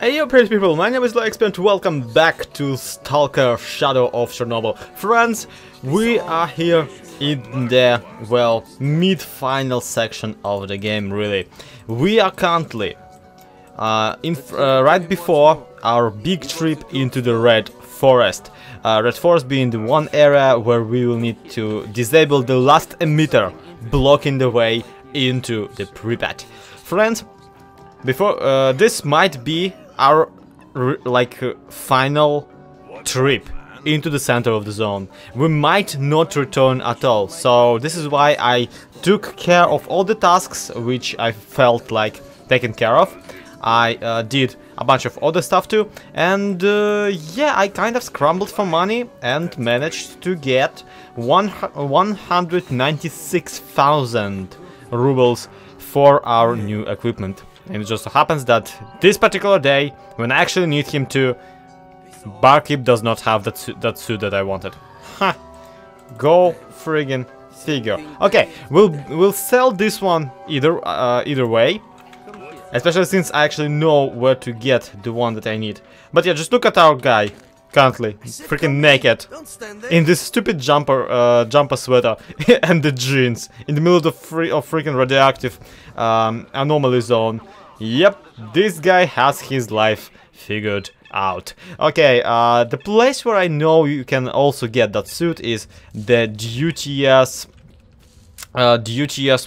Hey yo pretty people, my name is Stalker and welcome back to Stalker Shadow of Chernobyl. Friends, we are here in the, well, mid-final section of the game, really. We are currently right before our big trip into the Red Forest. Red Forest being the one area where we will need to disable the last emitter blocking the way into the Pripyat. Friends, before this might be our final trip into the center of the zone. We might not return at all, so this is why I took care of all the tasks which I felt like taken care of. I did a bunch of other stuff too, and yeah, I kind of scrambled for money and managed to get 196,000 rubles for our new equipment. And it just so happens that this particular day, when I actually need him to, Barkeep does not have that suit that I wanted. Ha! Go friggin' figure. Okay, we'll sell this one either way, especially since I actually know where to get the one that I need. But yeah, just look at our guy currently, freaking naked, in this stupid jumper sweater and the jeans, in the middle of the freaking radioactive anomaly zone. Yep, this guy has his life figured out. Okay, the place where I know you can also get that suit is the DTS,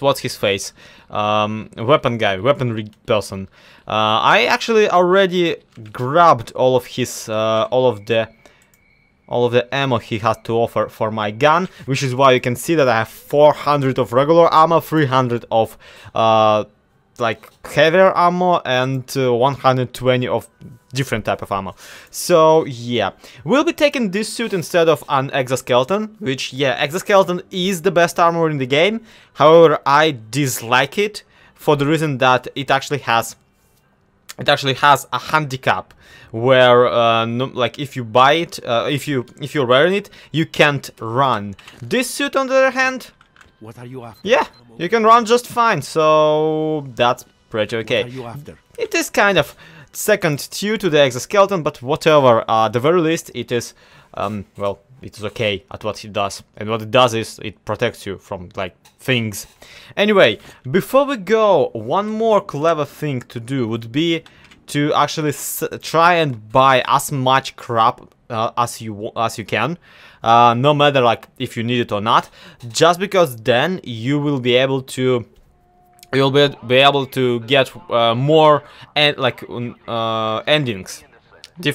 what's his face? Weapon guy, weaponry person. I actually already grabbed all of his, all of the ammo he has to offer for my gun, which is why you can see that I have 400 of regular ammo, 300 of like heavier ammo, and 120 of different type of ammo. So yeah, we'll be taking this suit instead of an exoskeleton, which, yeah, exoskeleton is the best armor in the game. However, I dislike it for the reason that it actually has a handicap where like if you buy it, if you're wearing it, you can't run. This suit, on the other hand, what are you after? Yeah, you can run just fine, so that's pretty okay. What are you after? It is kind of second tier to the exoskeleton, but whatever, at the very least it is, well, it is okay at what it does. And what it does is it protects you from, like, things. Anyway, before we go, one more clever thing to do would be to actually try and buy as much crap as you can, no matter like if you need it or not, just because then you will be able to get more endings,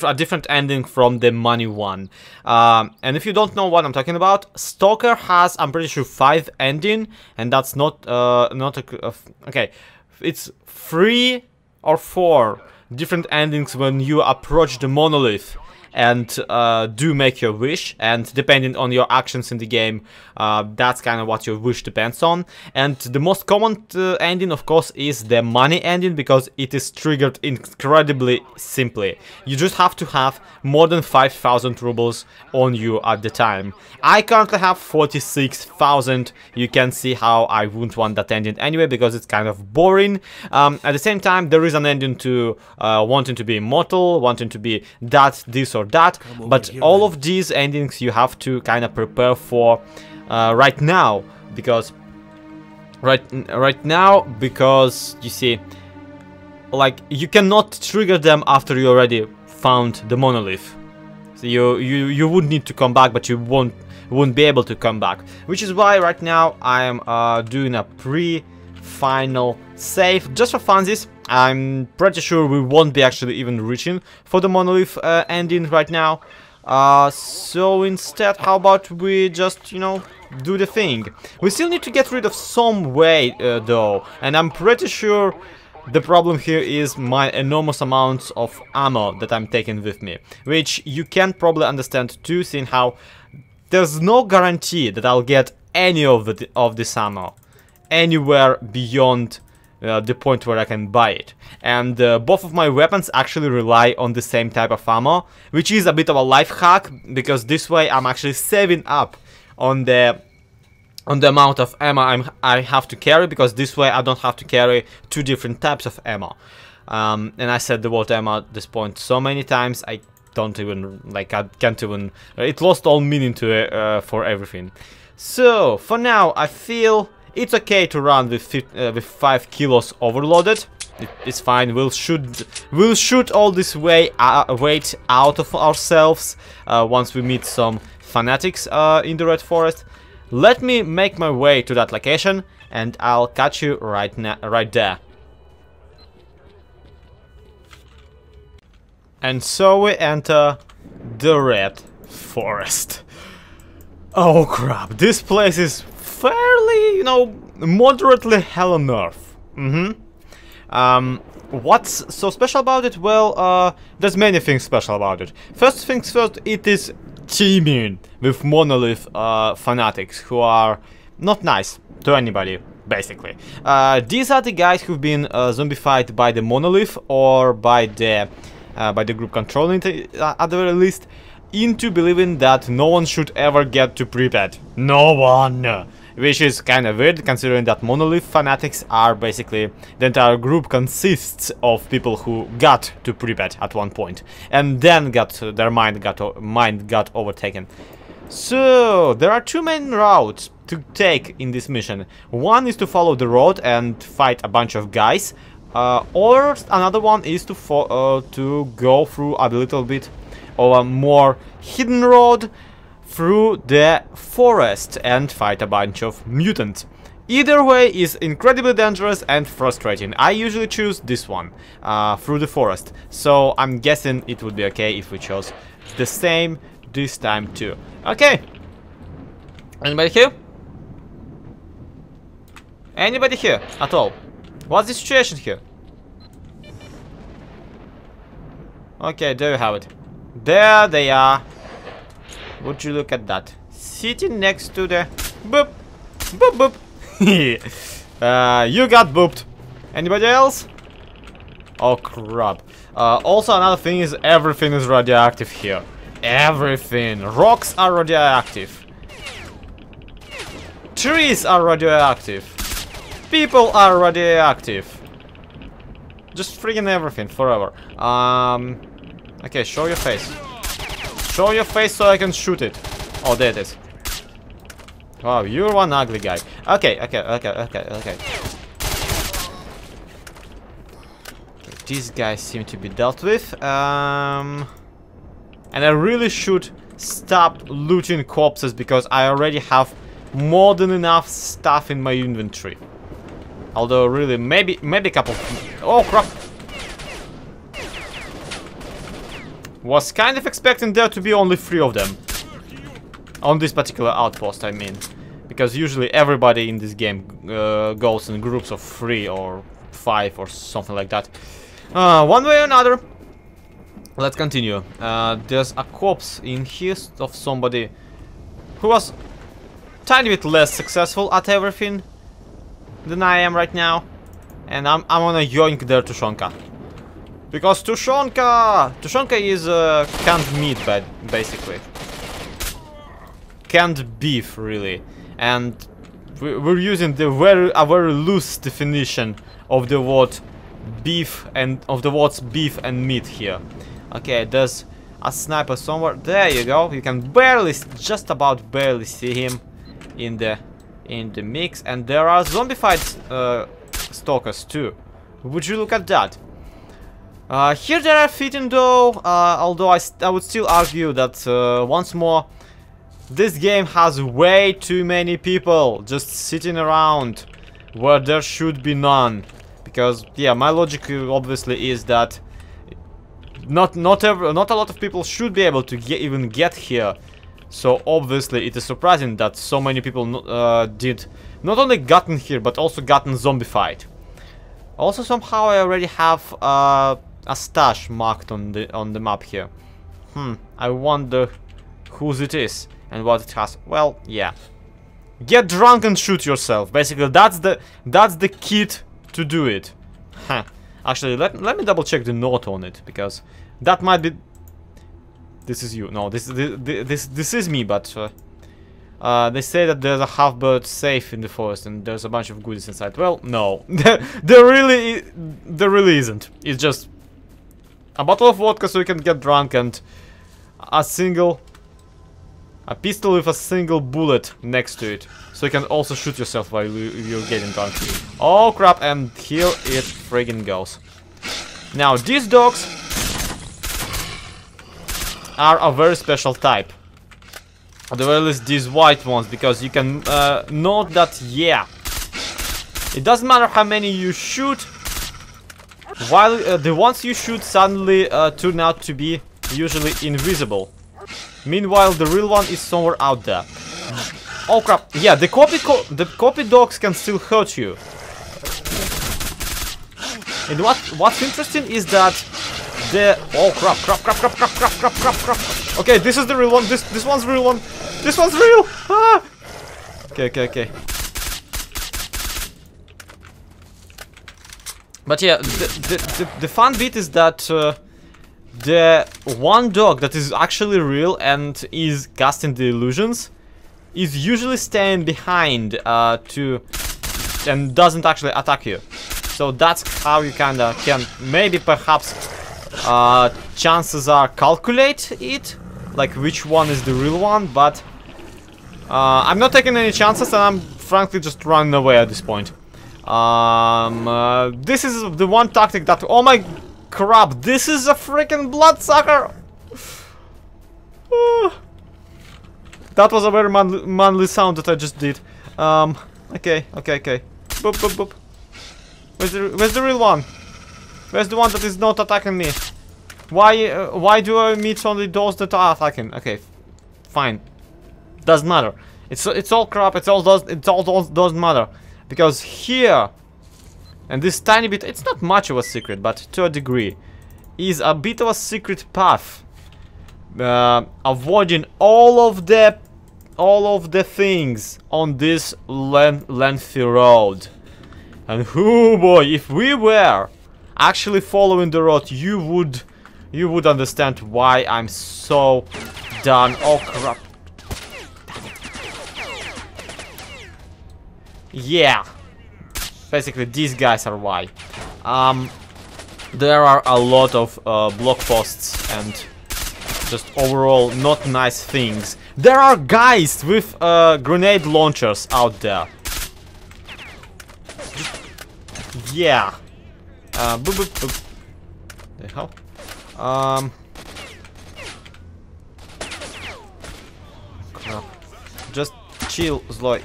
a different ending from the money one. And if you don't know what I'm talking about, Stalker has, I'm pretty sure, 5 ending, and that's not okay. It's 3 or 4 different endings when you approach the monolith and do make your wish, and depending on your actions in the game, that's kind of what your wish depends on. And the most common ending, of course, is the money ending, because it is triggered incredibly simply. You just have to have more than 5,000 rubles on you at the time. I currently have 46,000. You can see how I wouldn't want that ending anyway, because it's kind of boring. At the same time, there is an ending to wanting to be immortal, wanting to be that, this or that, but all of these endings you have to kind of prepare for right now, because you see, like, you cannot trigger them after you already found the monolith. So you would need to come back, but you won't be able to come back, which is why right now I am doing a pre-final save just for funsies. I'm pretty sure we won't be actually even reaching for the monolith ending right now. So instead, how about we just, you know, do the thing. We still need to get rid of some weight though, and I'm pretty sure the problem here is my enormous amounts of ammo that I'm taking with me, which you can probably understand too, seeing how there's no guarantee that I'll get any of this ammo anywhere beyond the point where I can buy it. And both of my weapons actually rely on the same type of ammo, which is a bit of a life hack, because this way I'm actually saving up on the amount of ammo I have to carry, because this way I don't have to carry 2 different types of ammo. And I said the word M at this point so many times, I don't even, like, I can't even, it lost all meaning to it for everything. So, for now, I feel it's okay to run with 5 kilos overloaded. It's fine. We'll shoot all this weight out of ourselves once we meet some fanatics in the Red Forest. Let me make my way to that location, and I'll catch you right there. And so we enter the Red Forest. Oh crap! This place is fairly, you know, moderately hell on earth. What's so special about it? Well, there's many things special about it. First things first, it is teeming with monolith fanatics who are not nice to anybody, basically. These are the guys who've been zombified by the monolith or by the group controlling it, at the very least, into believing that no one should ever get to Pripyat. No one! Which is kind of weird, considering that monolith fanatics are basically, the entire group consists of people who got to Pripyat at one point, and then their mind got overtaken. So there are two main routes to take in this mission. One is to follow the road and fight a bunch of guys, or another one is to go through a little bit of a more hidden road through the forest and fight a bunch of mutants. Either way is incredibly dangerous and frustrating. I usually choose this one, through the forest. So I'm guessing it would be okay if we chose the same this time too. Okay. Anybody here? Anybody here at all? What's the situation here? Okay, there you have it. There they are. Would you look at that? Sitting next to the... Boop! Boop boop! You got booped. Anybody else? Oh crap. Also another thing is everything is radioactive here. Everything. Rocks are radioactive. Trees are radioactive. People are radioactive. Just freaking everything forever. Okay, show your face. Show your face so I can shoot it. Oh, there it is. Wow, you're one ugly guy. Okay. These guys seem to be dealt with. And I really should stop looting corpses because I already have more than enough stuff in my inventory. Although, really, maybe a couple. Oh crap! Was kind of expecting there to be only 3 of them. On this particular outpost, I mean. Because usually everybody in this game goes in groups of 3 or 5 or something like that. One way or another. Let's continue. There's a corpse in here of somebody who was tiny bit less successful at everything than I am right now. And I'm gonna yoink their Tushonka. Because Tushonka is canned meat, basically. Canned beef, really. And we're using a very loose definition of the word beef and of the words beef and meat here. Okay, there's a sniper somewhere. There you go. You can just about barely see him in the mix. And there are zombified stalkers too. Would you look at that? Here they are fitting though, although I would still argue that, once more, this game has way too many people just sitting around where there should be none. Because, yeah, my logic obviously is that not a lot of people should be able to even get here. So obviously it is surprising that so many people did not only gotten here, but also gotten zombified. Also, somehow I already have a stash marked on the map here. I wonder whose it is and what it has. Well, yeah. Get drunk and shoot yourself. Basically, that's the kit to do it. Actually, let me double check the note on it, because that might be. This is you. No, this is me. But They say that there's a half-bird safe in the forest and there's a bunch of goodies inside. Well, no. there really isn't. It's just a bottle of vodka so you can get drunk and a pistol with a single bullet next to it. So you can also shoot yourself while you're getting drunk. Oh crap, and here it friggin' goes. Now, these dogs are a very special type. At the very least, these white ones, because you can note that, yeah, it doesn't matter how many you shoot, while the ones you shoot suddenly turn out to be usually invisible. Meanwhile, the real one is somewhere out there. Oh crap! Yeah, the copy dogs can still hurt you. And what's interesting is that the crap. Okay, this is the real one. This one's real one. This one's real. Ah! Okay. But yeah, the fun bit is that the one dog that is actually real and is casting the illusions is usually staying behind and doesn't actually attack you. So that's how you kinda can maybe perhaps chances are calculate it, like which one is the real one, but I'm not taking any chances and I'm frankly just running away at this point. This is the one tactic that, oh my crap, this is a freaking bloodsucker! That was a very manly sound that I just did. Okay. Boop, boop, boop. Where's the real one? Where's the one that is not attacking me? Why do I meet only those that are attacking? Okay, fine. Doesn't matter. It's all crap. It all doesn't matter, because here, and this tiny bit, it's not much of a secret, but to a degree, is a bit of a secret path, avoiding all of the things on this lengthy road. And oh boy, if we were actually following the road, you would understand why I'm so done. Oh crap. Yeah. Basically, these guys are why. There are a lot of block posts and just overall not nice things. There are guys with grenade launchers out there. Yeah. Boop, boop, boop. The hell? Crap. Just chill, Zloy.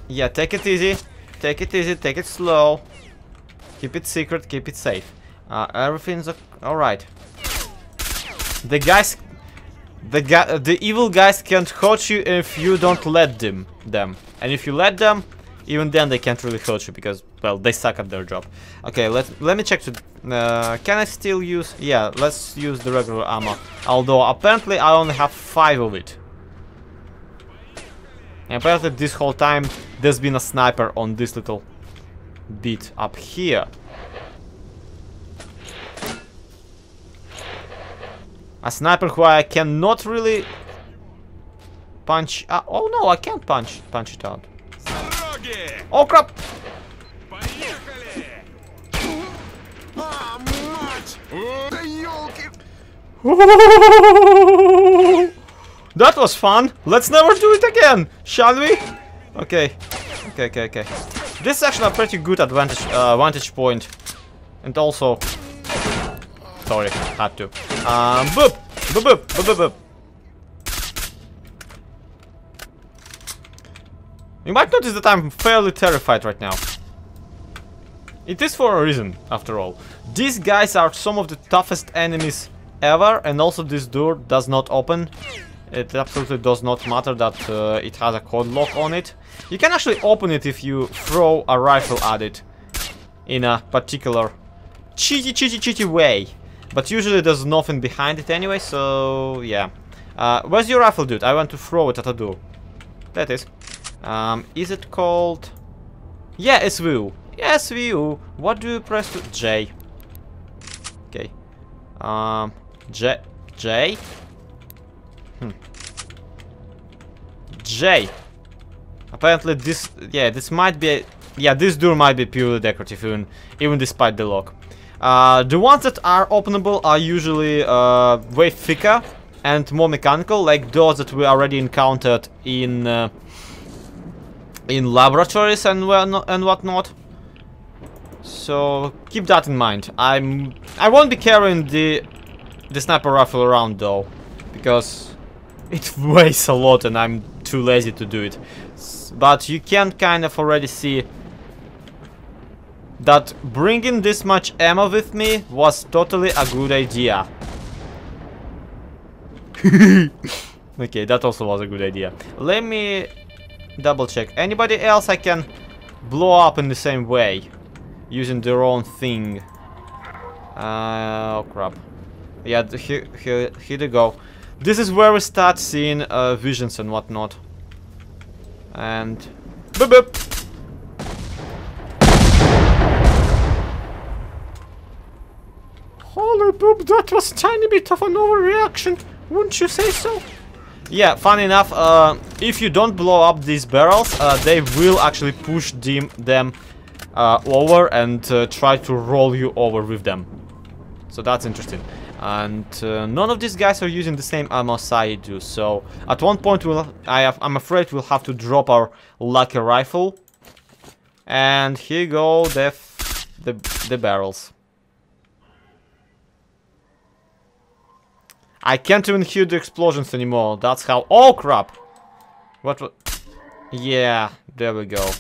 Yeah, take it easy. Take it easy, take it slow. Keep it secret, keep it safe. Everything's alright. The evil guys can't hurt you if you don't let them. And if you let them, even then they can't really hurt you because, well, they suck at their job. Okay, let me check to can I still use? Yeah, let's use the regular ammo. Although apparently I only have 5 of it. And apparently this whole time there's been a sniper on this little bit up here. A sniper who I cannot really punch. Oh no, I can't punch it out. Oh crap! That was fun. Let's never do it again, shall we? Okay. This is actually a pretty good vantage point, and also, sorry, had to. Boop, boop, boop, boop, boop, boop. You might notice that I'm fairly terrified right now. It is for a reason, after all. These guys are some of the toughest enemies ever, and also this door does not open. It absolutely does not matter that it has a code lock on it. You can actually open it if you throw a rifle at it in a particular cheaty way. But usually there's nothing behind it anyway, so yeah. Where's your rifle, dude? I want to throw it at a door. That is. Is it called? Yeah, SVU. Yeah, SVU. What do you press to? J. Okay. J. J. Apparently this, yeah, this might be, yeah, this door might be purely decorative even despite the lock. The ones that are openable are usually way thicker and more mechanical, like those that we already encountered in laboratories and whatnot. So keep that in mind. I won't be carrying the sniper rifle around though, because it weighs a lot and I'm too lazy to do it. But you can kind of already see that bringing this much ammo with me was totally a good idea. Okay, that also was a good idea. Let me double check. Anybody else I can blow up in the same way using their own thing? Oh crap. Yeah, here they go. This is where we start seeing visions and whatnot. And boop boop. Holy poop, that was a tiny bit of an overreaction, wouldn't you say so? Yeah, funny enough, if you don't blow up these barrels, they will actually push them over and try to roll you over with them. So that's interesting. And none of these guys are using the same ammo as I do, so at one point I'm afraid we'll have to drop our lucky rifle. And here go the barrels. I can't even hear the explosions anymore. That's how. Oh crap! What? Yeah, there we go.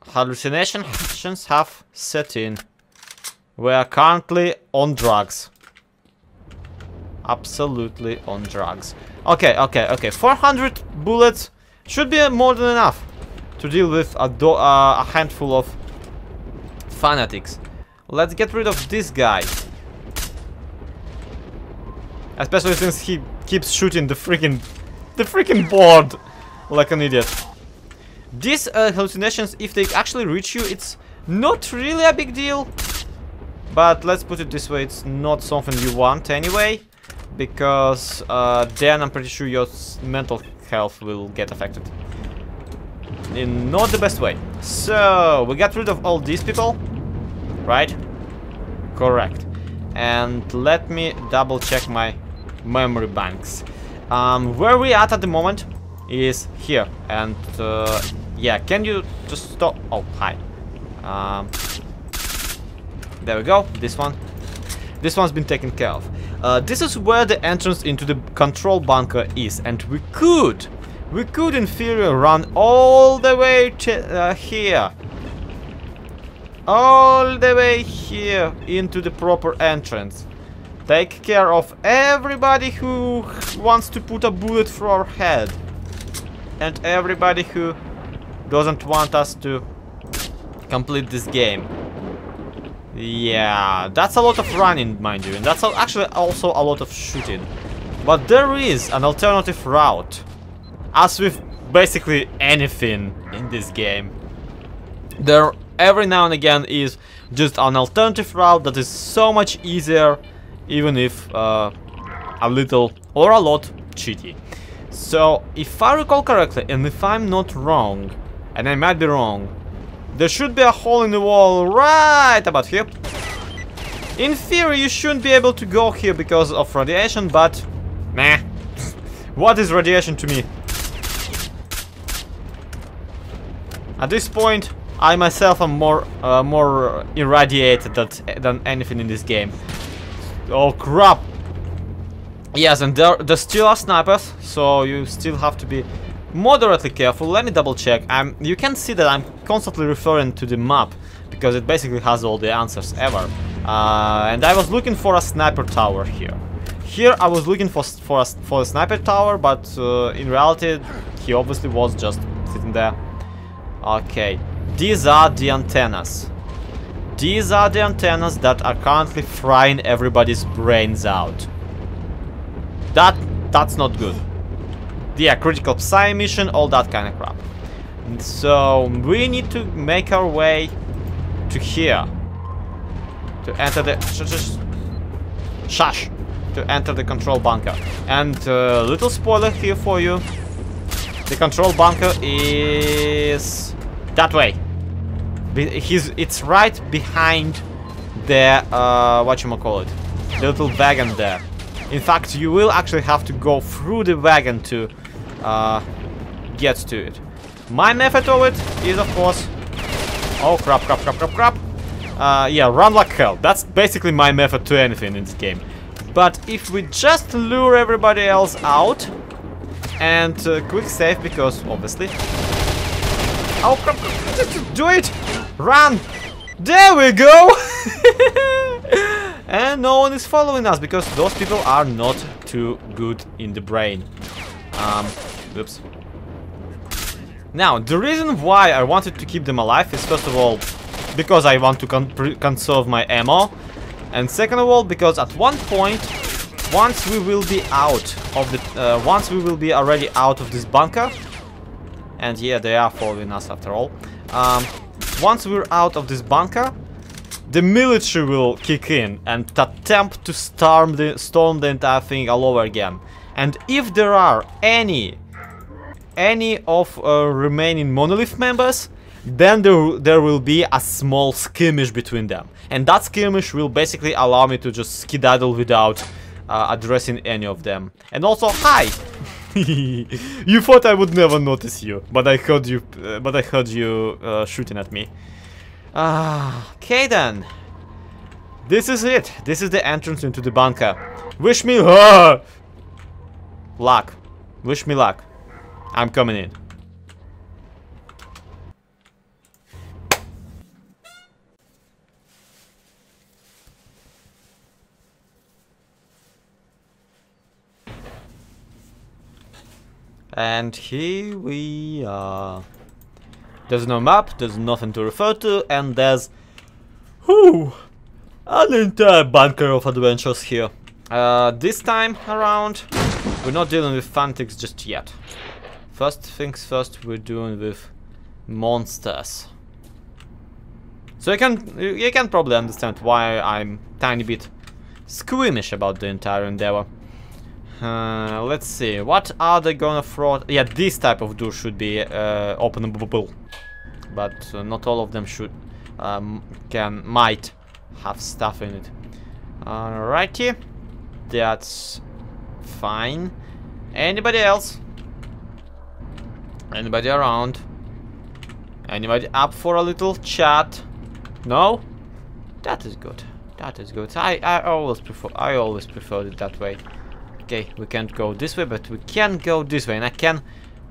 Hallucinations have set in. We are currently on drugs. Absolutely on drugs. Okay. 400 bullets should be more than enough to deal with a handful of fanatics. Let's get rid of this guy. Especially since he keeps shooting the freaking board like an idiot. These hallucinations, if they actually reach you, it's not really a big deal. But let's put it this way, it's not something you want anyway. Because then I'm pretty sure your mental health will get affected. In not the best way. So, we got rid of all these people. Right? Correct. And let me double check my memory banks. Where we at the moment is here. And yeah, can you just stop? Oh, hi. There we go. This one's been taken care of. This is where the entrance into the control bunker is, and we could in theory run all the way to here. All the way here into the proper entrance. Take care of everybody who wants to put a bullet through our head. And everybody who doesn't want us to complete this game. Yeah, that's a lot of running, mind you. And that's actually also a lot of shooting. But there is an alternative route. As with basically anything in this game. There every now and again is just an alternative route that is so much easier, even if a little or a lot cheaty. So if I recall correctly, and if I'm not wrong, and I might be wrong, there should be a hole in the wall right about here. In theory you shouldn't be able to go here because of radiation, but meh. What is radiation to me? At this point I myself am more irradiated than anything in this game. Oh crap! Yes, and there still are snipers, so you still have to be moderately careful. Let me double check. You can see that I'm constantly referring to the map because it basically has all the answers ever. And I was looking for a sniper tower here. Here I was looking for a sniper tower, but in reality he obviously was just sitting there. Okay. These are the antennas. These are the antennas that are currently frying everybody's brains out. That's not good. Yeah, critical psi emission, all that kind of crap. So we need to make our way to here. To enter the... Shush! to enter the control bunker. And little spoiler here for you. The control bunker is that way. It's right behind the whatchamacallit, the little wagon there. In fact, you will actually have to go through the wagon to get to it. My method of it is, of course, oh crap. Yeah, run like hell. That's basically my method to anything in this game. But if we just lure everybody else out and quick save, because obviously, oh crap, do it, run, there we go. And no one is following us because those people are not too good in the brain. Oops. Now, the reason why I wanted to keep them alive is, first of all, because I want to conserve my ammo, and second of all, because at one point, once we will be out of the, once we will be already out of this bunker, and yeah, they are following us after all. Once we're out of this bunker, the military will kick in and attempt to storm the entire thing all over again. And if there are any of remaining Monolith members, then there will be a small skirmish between them. And that skirmish will basically allow me to just skedaddle without addressing any of them. And also, hi! You thought I would never notice you, but I heard you. Shooting at me. Okay then. This is it. This is the entrance into the bunker. Wish me luck. Wish me luck. I'm coming in. And here we are. There's no map, there's nothing to refer to, and there's an entire bunker of adventures here. This time around, we're not dealing with fanatics just yet. First things first, we're dealing with monsters. So you can probably understand why I'm tiny bit squeamish about the entire endeavor. Let's see, what are they gonna throw? Yeah, this type of door should be openable, but not all of them should might have stuff in it. Alrighty, that's fine. Anybody else? Anybody around? Anybody up for a little chat? No? That is good. That is good. I always preferred it that way. Okay, we can't go this way, but we can go this way, and I can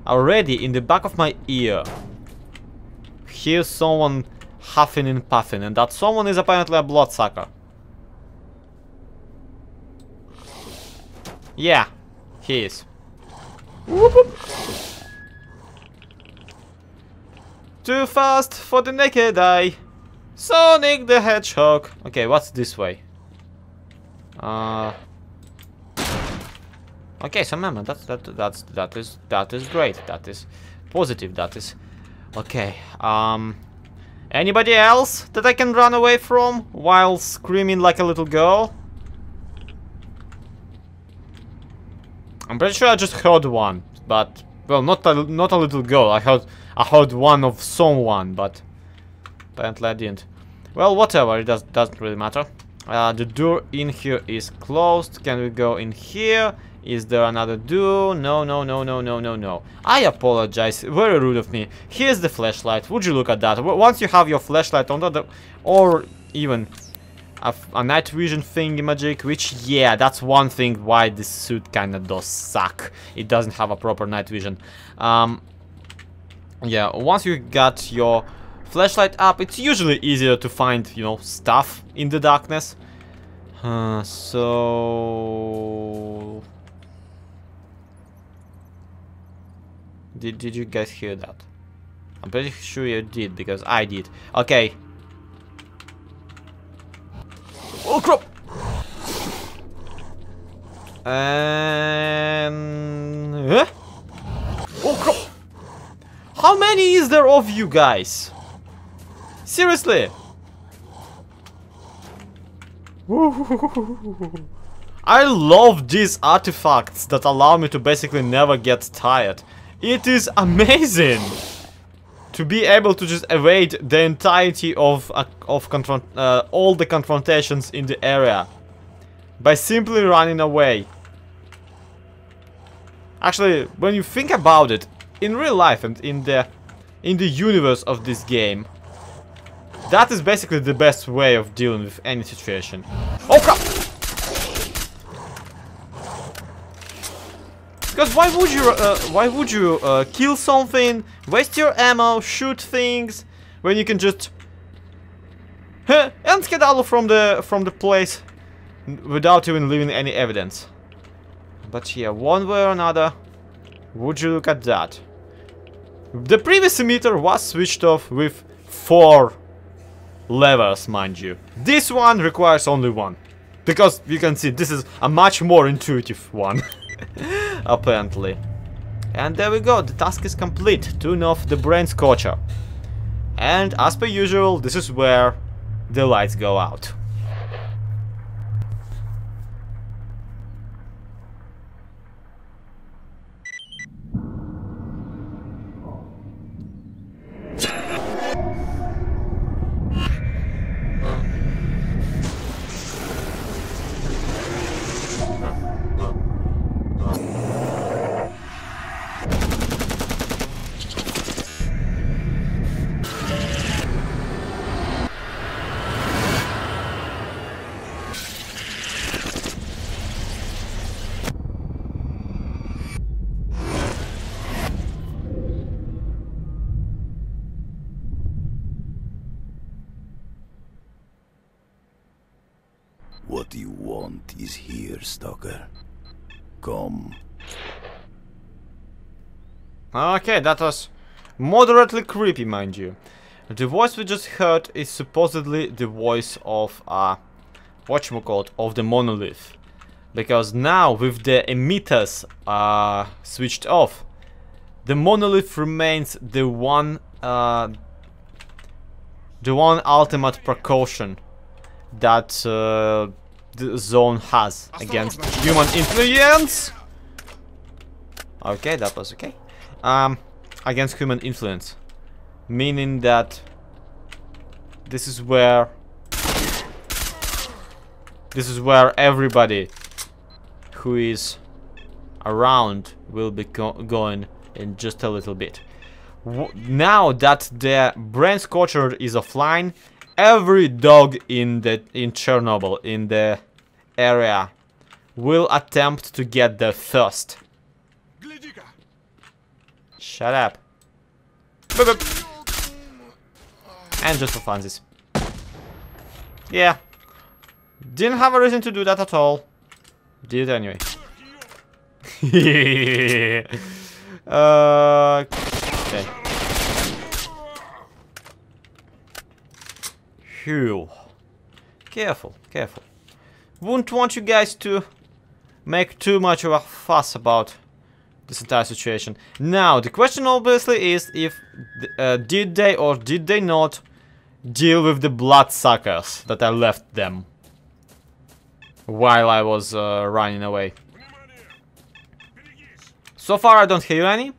already in the back of my ear hear someone huffing and puffing, and that someone is apparently a bloodsucker. Yeah, he is. Whoop whoop. Too fast for the naked eye. Sonic the Hedgehog. Okay, what's this way? Okay, so remember that is great. That is positive. That is okay. Anybody else that I can run away from while screaming like a little girl? I'm pretty sure I just heard one, but well, not a little girl. I heard one of someone, but apparently I didn't. Well, whatever. It doesn't really matter. The door in here is closed. Can we go in here? Is there another door? No. I apologize. Very rude of me. Here's the flashlight. Would you look at that? Once you have your flashlight on or even a night vision thingy-magic, which, yeah, that's one thing why this suit kinda does suck. It doesn't have a proper night vision. Yeah, once you got your flashlight up, it's usually easier to find, you know, stuff in the darkness. So... Did you guys hear that? I'm pretty sure you did, because I did. Okay. Oh crap! And... Huh? Oh crap! How many is there of you guys? Seriously? I love these artifacts that allow me to basically never get tired. It is amazing to be able to just evade the entirety of all the confrontations in the area by simply running away. Actually, when you think about it, in real life and in the universe of this game, that is basically the best way of dealing with any situation. Oh crap! Because why would you kill something, waste your ammo, shoot things, when you can just and skedaddle from the place without even leaving any evidence? But yeah, one way or another, would you look at that? The previous emitter was switched off with 4 levers, mind you. This one requires only 1, because you can see this is a much more intuitive one. Apparently. And there we go, the task is complete. Tune off the brain scorcher. And as per usual, this is where the lights go out. What you want is here, Stalker. Come. Okay, that was moderately creepy, mind you. The voice we just heard is supposedly the voice of whatchamacallit, of the monolith. Because now, with the emitters switched off, the monolith remains the one ultimate precaution that the zone has against human influence. Okay, that was okay. Against human influence, meaning that this is where everybody who is around will be going in just a little bit. Now that the brain scorcher is offline, every dog in Chernobyl, in the area, will attempt to get there first. Shut up. Boop, boop. And just for funsies. Yeah. Didn't have a reason to do that at all. Did it anyway. Okay. Phew. Careful, careful. Wouldn't want you guys to make too much of a fuss about this entire situation. Now, the question obviously is if did they or did they not deal with the bloodsuckers that I left them while I was running away. So far I don't hear any.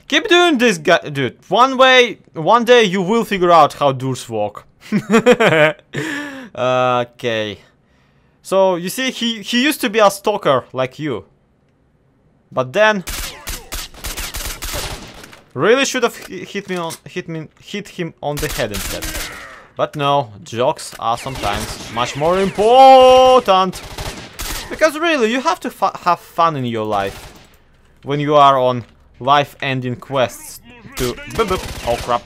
Keep doing this, dude. One day you will figure out how doors work. Okay. So you see, he used to be a stalker like you, but then really should have hit him on the head instead. But no, jokes are sometimes much more important, because really you have to have fun in your life when you are on life-ending quests to oh crap.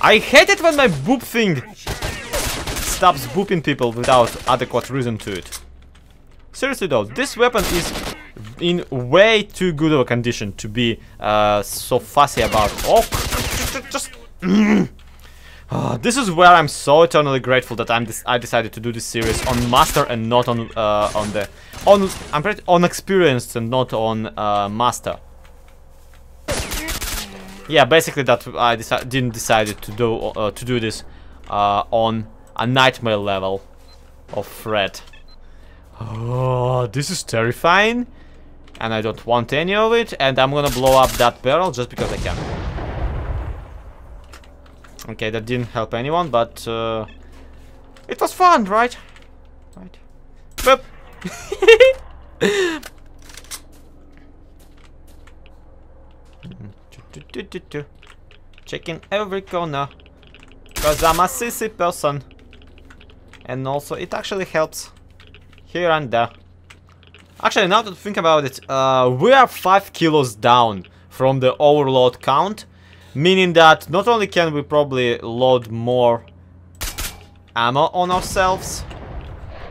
I hate it when my boop thing stops booping people without adequate reason to it. Seriously though, this weapon is in way too good of a condition to be so fussy about. Oh, just this is where I'm so eternally grateful that I decided to do this series on Master and not on on Experienced and not on Master. Yeah, basically that I didn't decide to do this on a nightmare level of threat. Oh, this is terrifying. And I don't want any of it. And I'm gonna blow up that barrel just because I can. Okay, that didn't help anyone, but it was fun, right? Right. Boop. Checking every corner. Because I'm a sissy person. And also, it actually helps. Here and there. Actually, now to think about it, we are 5 kilos down from the overload count. Meaning that not only can we probably load more ammo on ourselves,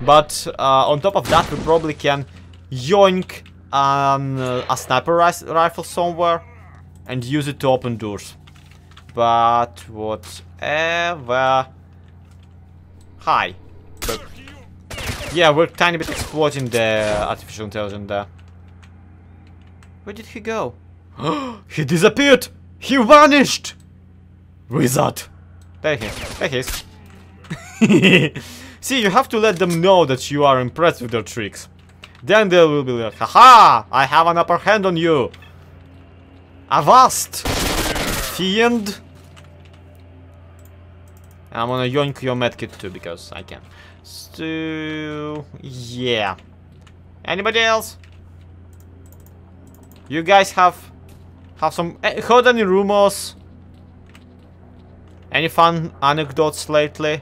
but on top of that we probably can yoink a sniper rifle somewhere and use it to open doors. But whatever. Hi. But yeah, we're tiny bit exploiting the artificial intelligence there. Where did he go? He disappeared! He vanished! Wizard! There he is. There he is. See, you have to let them know that you are impressed with their tricks. Then they will be like, haha! I have an upper hand on you! Avast! Fiend! I'm gonna yoink your medkit too, because I can. So... yeah. Anybody else? You guys have some... heard any rumors? Any fun anecdotes lately?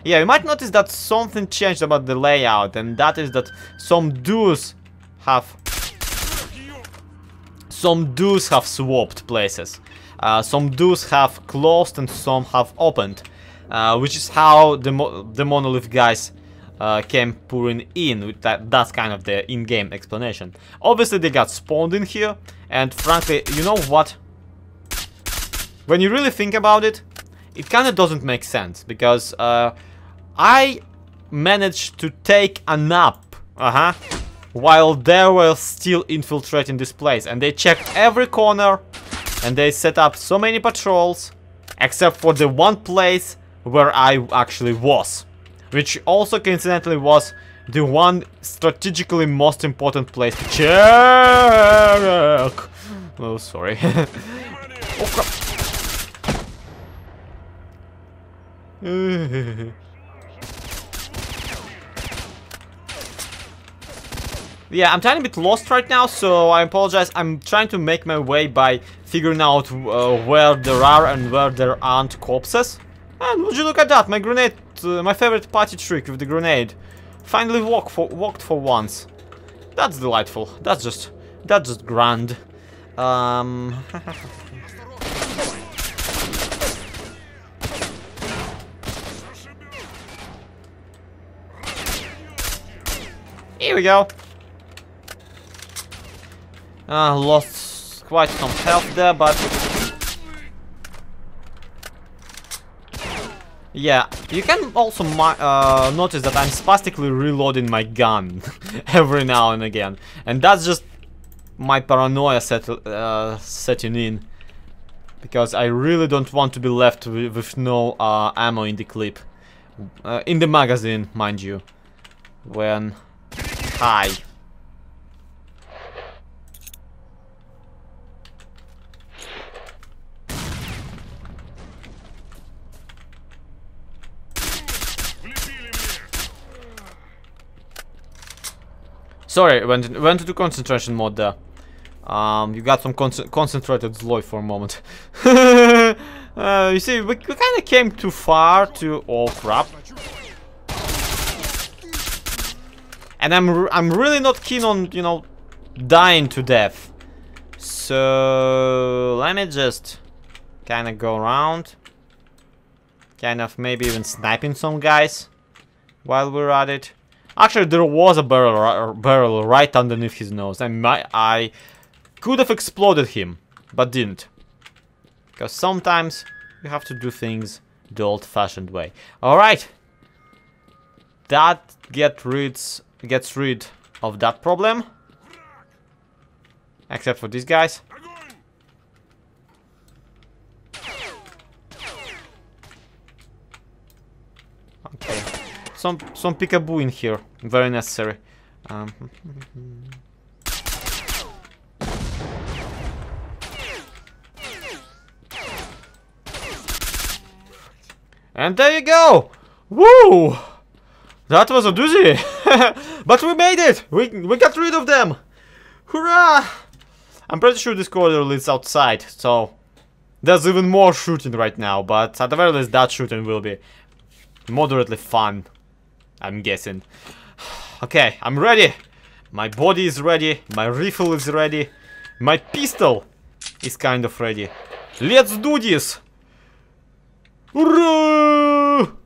Yeah, you might notice that something changed about the layout, and that is that some doors have swapped places. Some doors have closed and some have opened, which is how the monolith guys came pouring in. With that's kind of the in-game explanation. Obviously, they got spawned in here, and frankly, you know what? When you really think about it, it kind of doesn't make sense, because I managed to take a nap, while they were still infiltrating this place, and they checked every corner, and they set up so many patrols, except for the one place where I actually was, which also coincidentally was the one strategically most important place to check. Oh, sorry. Oh, crap. Yeah, I'm tiny bit lost right now, so I apologize. I'm trying to make my way by figuring out where there are and where there aren't corpses. And would you look at that, my grenade, my favorite party trick with the grenade, finally worked for once. That's delightful. That's just grand. Here we go. Lost quite some health there, but yeah, you can also notice that I'm spastically reloading my gun every now and again, and that's just my paranoia setting in, because I really don't want to be left with no ammo in the clip, in the magazine, mind you. When hi. Sorry, went into concentration mode there. You got some concentrated Zloy for a moment. You see, we kind of came too far to... oh crap. And I'm really not keen on, you know, dying to death. So let me just kind of go around. Kind of maybe even sniping some guys while we're at it. Actually, there was a barrel right underneath his nose, and I could have exploded him, but didn't. Because sometimes you have to do things the old-fashioned way. Alright. That gets rid of that problem. Except for these guys. Okay. Some peekaboo in here. Very necessary. And there you go! Woo! That was a doozy! But we made it! We got rid of them! Hurrah! I'm pretty sure this corridor leads outside, so there's even more shooting right now, but at the very least that shooting will be moderately fun, I'm guessing. Okay, I'm ready! My body is ready, my rifle is ready, my pistol is kind of ready. Let's do this! Hurrah!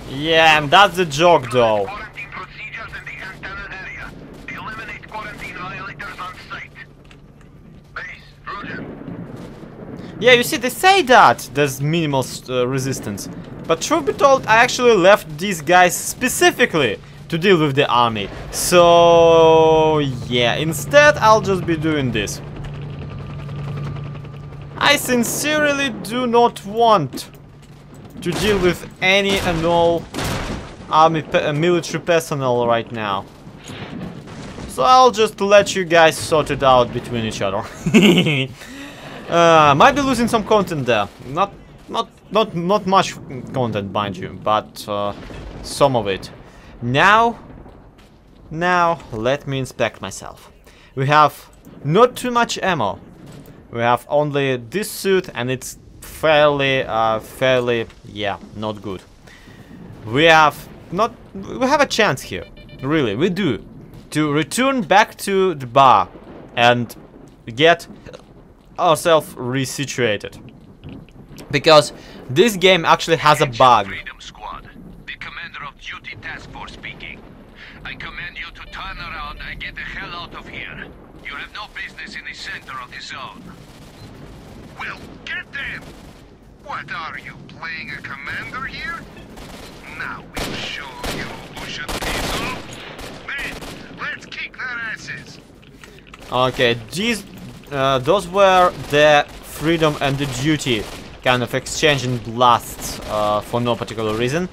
Yeah, and that's the joke, though. Yeah, you see, they say that there's minimal resistance. But truth be told, I actually left these guys specifically to deal with the army. So, yeah, instead I'll just be doing this. I sincerely do not want to deal with any and all army military personnel right now. So I'll just let you guys sort it out between each other. Might be losing some content there. Not much content, mind you, but some of it. Now let me inspect myself. We have not too much ammo. We have only this suit, and it's fairly, yeah, not good. We have a chance here, really, we do, to return back to the bar and get ourselves resituated. Because this game actually has a bug. Freedom Squad, the commander of duty task force speaking. I command you to turn around and get the hell out of here. You have no business in the center of the zone. Well, get them! What are you, playing a commander here? Now we'll show you who should piss off. Men, let's kick their asses. Okay, those were the freedom and the duty kind of exchanging blasts for no particular reason.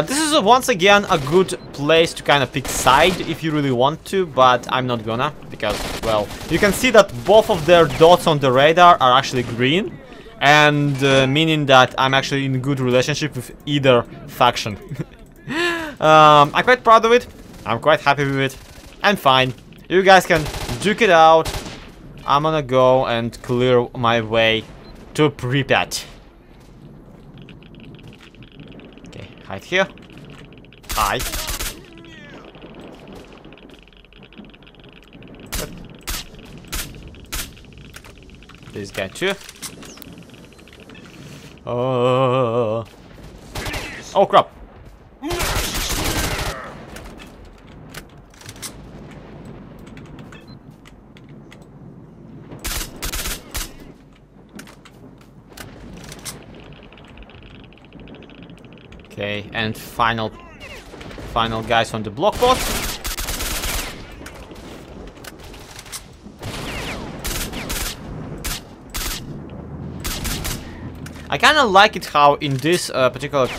This is once again a good place to kind of pick side if you really want to, but I'm not gonna, because, well, you can see that both of their dots on the radar are actually green, and meaning that I'm actually in a good relationship with either faction. I'm quite proud of it, I'm quite happy with it, and fine. You guys can duke it out. I'm gonna go and clear my way to Pripyat. Okay, hide here. Hide. This guy too. Oh crap. Okay, and final guys on the block post. I kind of like it how in this particular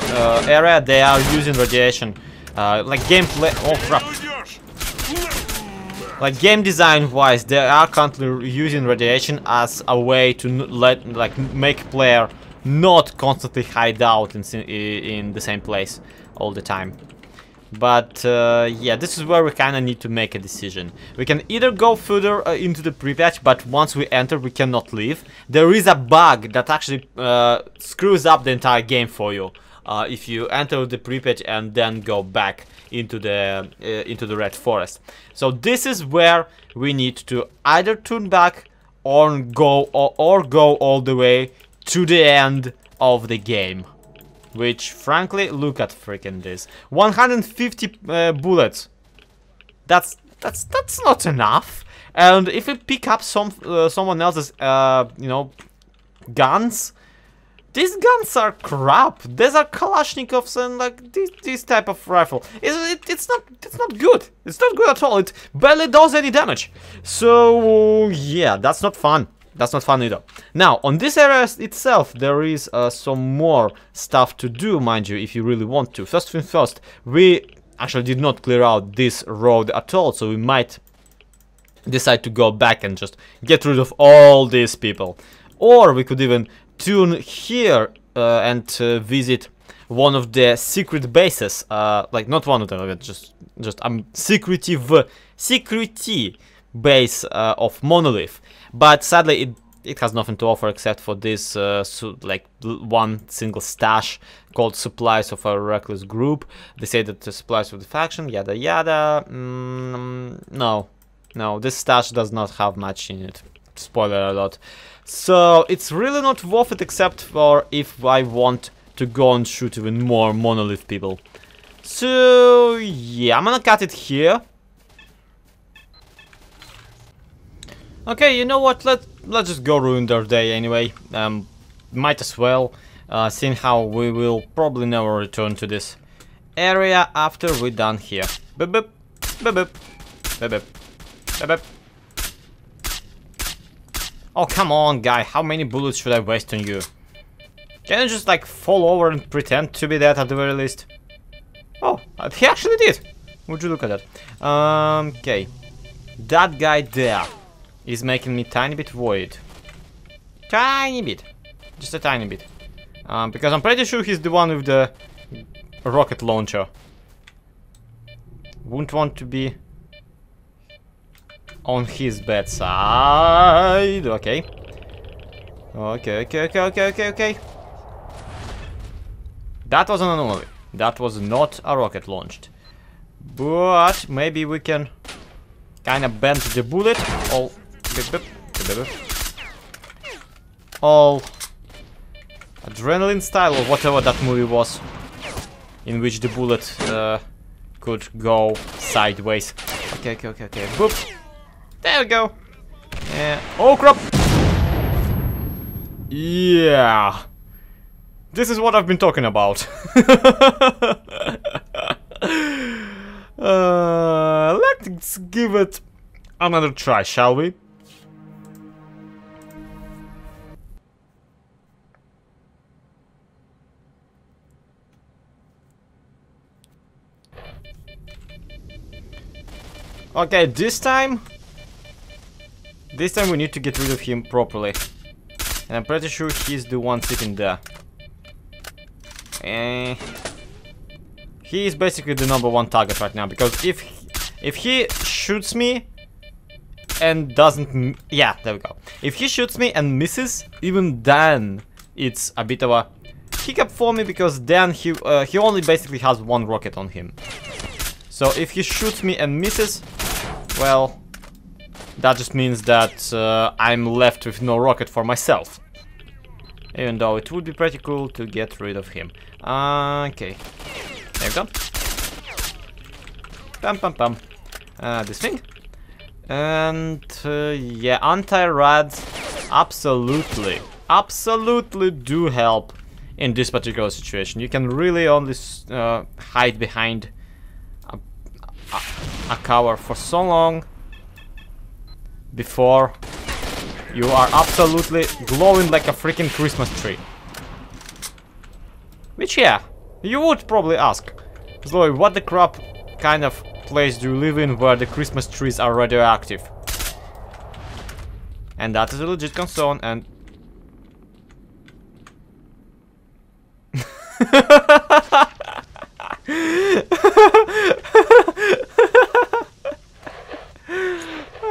area they are using radiation, like gameplay. Oh crap! Like game design wise, they are currently using radiation as a way to make player not constantly hide out in the same place all the time. But yeah, this is where we kind of need to make a decision. We can either go further into the Pripyat, but once we enter we cannot leave. There is a bug that actually screws up the entire game for you. if you enter the Pripyat and then go back into the Red Forest. So this is where we need to either turn back or go all the way to the end of the game. Which, frankly, look at freaking this. 150 bullets. That's not enough. And if we pick up someone else's, you know, guns, these guns are crap. These are Kalashnikovs and like this type of rifle. It's not good. It's not good at all. It barely does any damage. So yeah, that's not fun. That's not fun either. Now, on this area itself, there is some more stuff to do, mind you, if you really want to. First things first, we actually did not clear out this road at all, so we might decide to go back and just get rid of all these people. Or we could even tune here and visit one of the secret bases. Like, not one of them, just security base of Monolith. But sadly, it has nothing to offer except for this, like, one single stash called Supplies of a Reckless Group. They say that the supplies of the faction, yada yada. No, this stash does not have much in it. Spoiler alert. So it's really not worth it, except for if I want to go and shoot even more Monolith people. So yeah, I'm gonna cut it here. Okay, you know what? Let's just go ruin their day anyway. Might as well, seeing how we will probably never return to this area after we're done here. Boop boop, boop boop, boop boop, boop boop. Oh come on, guy! How many bullets should I waste on you? Can you just like fall over and pretend to be dead at the very least? Oh, he actually did. Would you look at that? Okay, that guy there is making me tiny bit worried. Tiny bit. Just a tiny bit. Because I'm pretty sure he's the one with the rocket launcher. Wouldn't want to be on his bad side. Okay. Okay. That was an anomaly. That was not a rocket launched. But maybe we can kind of bend the bullet. All adrenaline style, or whatever that movie was, in which the bullet could go sideways. Okay. Boop. There we go. Oh crap! Yeah. This is what I've been talking about. Let's give it another try, shall we? Okay, this time we need to get rid of him properly. And I'm pretty sure he's the one sitting there. He is basically the #1 target right now, because if he shoots me and doesn't... Yeah, there we go. If he shoots me and misses, even then it's a bit of a hiccup for me, because then he only basically has one rocket on him. So if he shoots me and misses, well, that just means that I'm left with no rocket for myself. Even though it would be pretty cool to get rid of him. Okay. There we go. Pam. This thing. And yeah, anti-rads absolutely do help in this particular situation. You can really only hide behind a cover for so long before you are absolutely glowing like a freaking Christmas tree. Which, yeah, you would probably ask, Zoe, what the crap kind of place do you live in where the Christmas trees are radioactive? And that is a legit concern, and...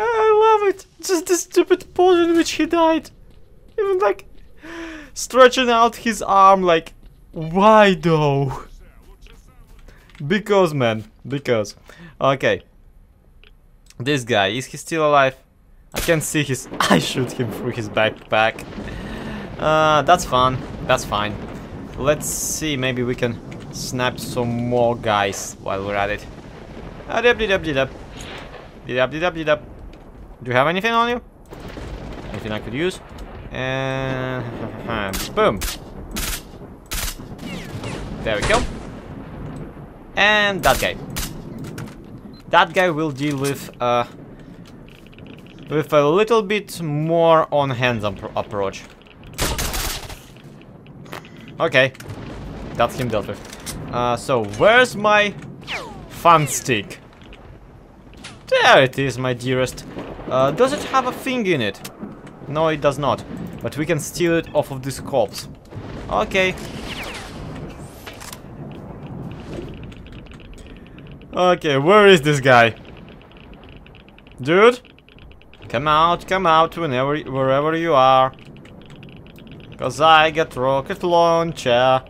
I love it. Just the stupid pose in which he died. Even like stretching out his arm like Why though? Because, man, because. Okay. This guy, is he still alive? I can see his... I shoot him through his backpack. That's fun. That's fine. Let's see, maybe we can snap some more guys while we're at it. Do you have anything on you? Anything I could use? And... boom. There we go. And that guy. That guy will deal with a little bit more on hands-on approach. Okay, that's him dealt with. So where's my fun stick? There it is, my dearest. Does it have a thing in it? No, it does not. But we can steal it off of this corpse. Okay. Okay, where is this guy? Dude? Come out wherever you are. Cause I got rocket launcher.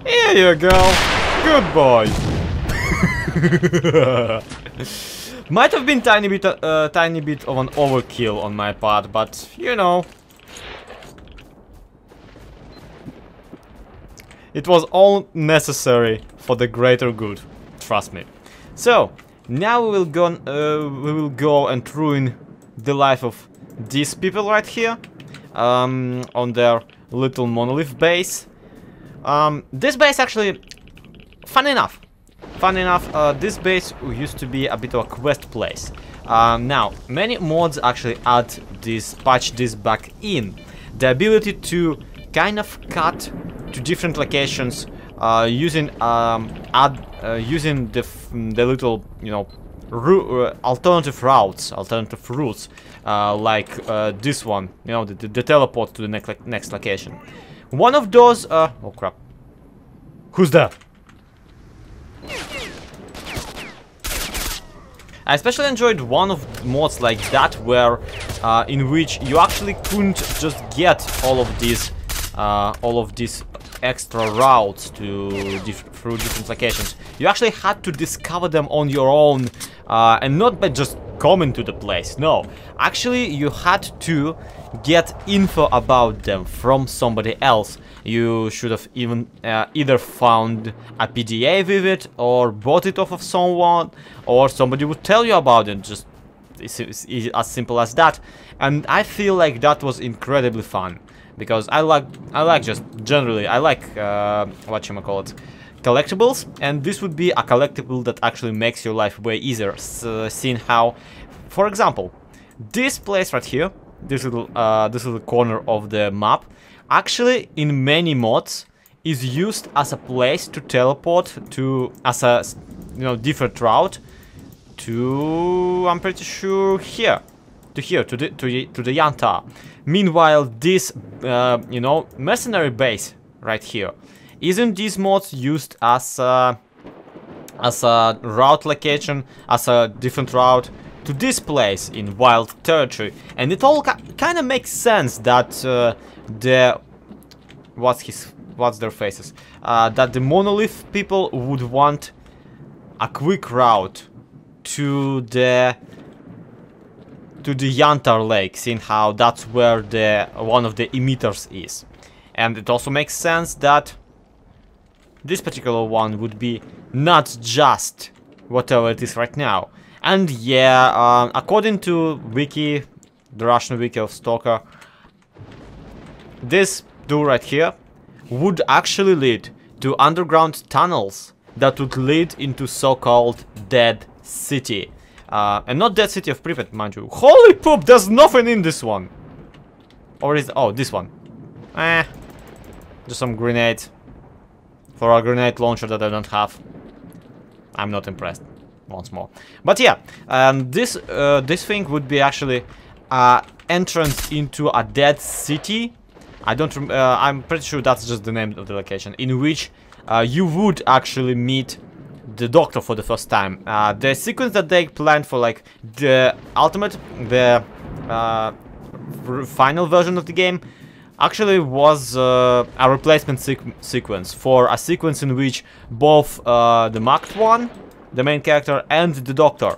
Here you go. Good boy. Might have been tiny bit of an overkill on my part, but you know. It was all necessary for the greater good. Trust me. So now we will go and ruin the life of these people right here, on their little monolith base. This base actually, fun enough, this base used to be a bit of a quest place. Now many mods actually patch this back in, the ability to kind of cut to different locations. Using the little, you know, alternative routes, like this one, you know, the teleport to the next location. One of those, oh crap, who's that? I especially enjoyed one of mods like that, where in which you actually couldn't just get all of these extra routes through different locations. You actually had to discover them on your own, and not by just coming to the place. No, actually you had to get info about them from somebody else. You should have even either found a PDA with it, or bought it off of someone, or somebody would tell you about it. Just it's as simple as that. And I feel like that was incredibly fun. Because I like just generally, I like, whatchamacallit, collectibles, and this would be a collectible that actually makes your life way easier, seeing how, for example, this place right here, this little corner of the map, actually in many mods is used as a place to teleport to, as a, you know, different route to, I'm pretty sure, to the Yantar. Meanwhile, this, you know, mercenary base right here, isn't these mods used as a route location, as a different route to this place in wild territory? And it all kind of makes sense that what's their faces? That the monolith people would want a quick route to the Yantar Lake, seeing how that's where one of the emitters is. And it also makes sense that this particular one would be not just whatever it is right now. And yeah, according to wiki, the Russian wiki of Stalker, this door right here would actually lead to underground tunnels that would lead into so-called Dead City. And not Dead City of Pripyat, mind you. Holy poop, there's nothing in this one! Or is... oh, this one. Just some grenades. For a grenade launcher that I don't have. I'm not impressed. Once more. But yeah, this thing would be actually entrance into a Dead City. I'm pretty sure that's just the name of the location, in which you would actually meet the Doctor for the first time. The sequence that they planned for, like, the ultimate, the final version of the game, actually was a replacement sequence for a sequence in which both the Markedone, the main character, and the Doctor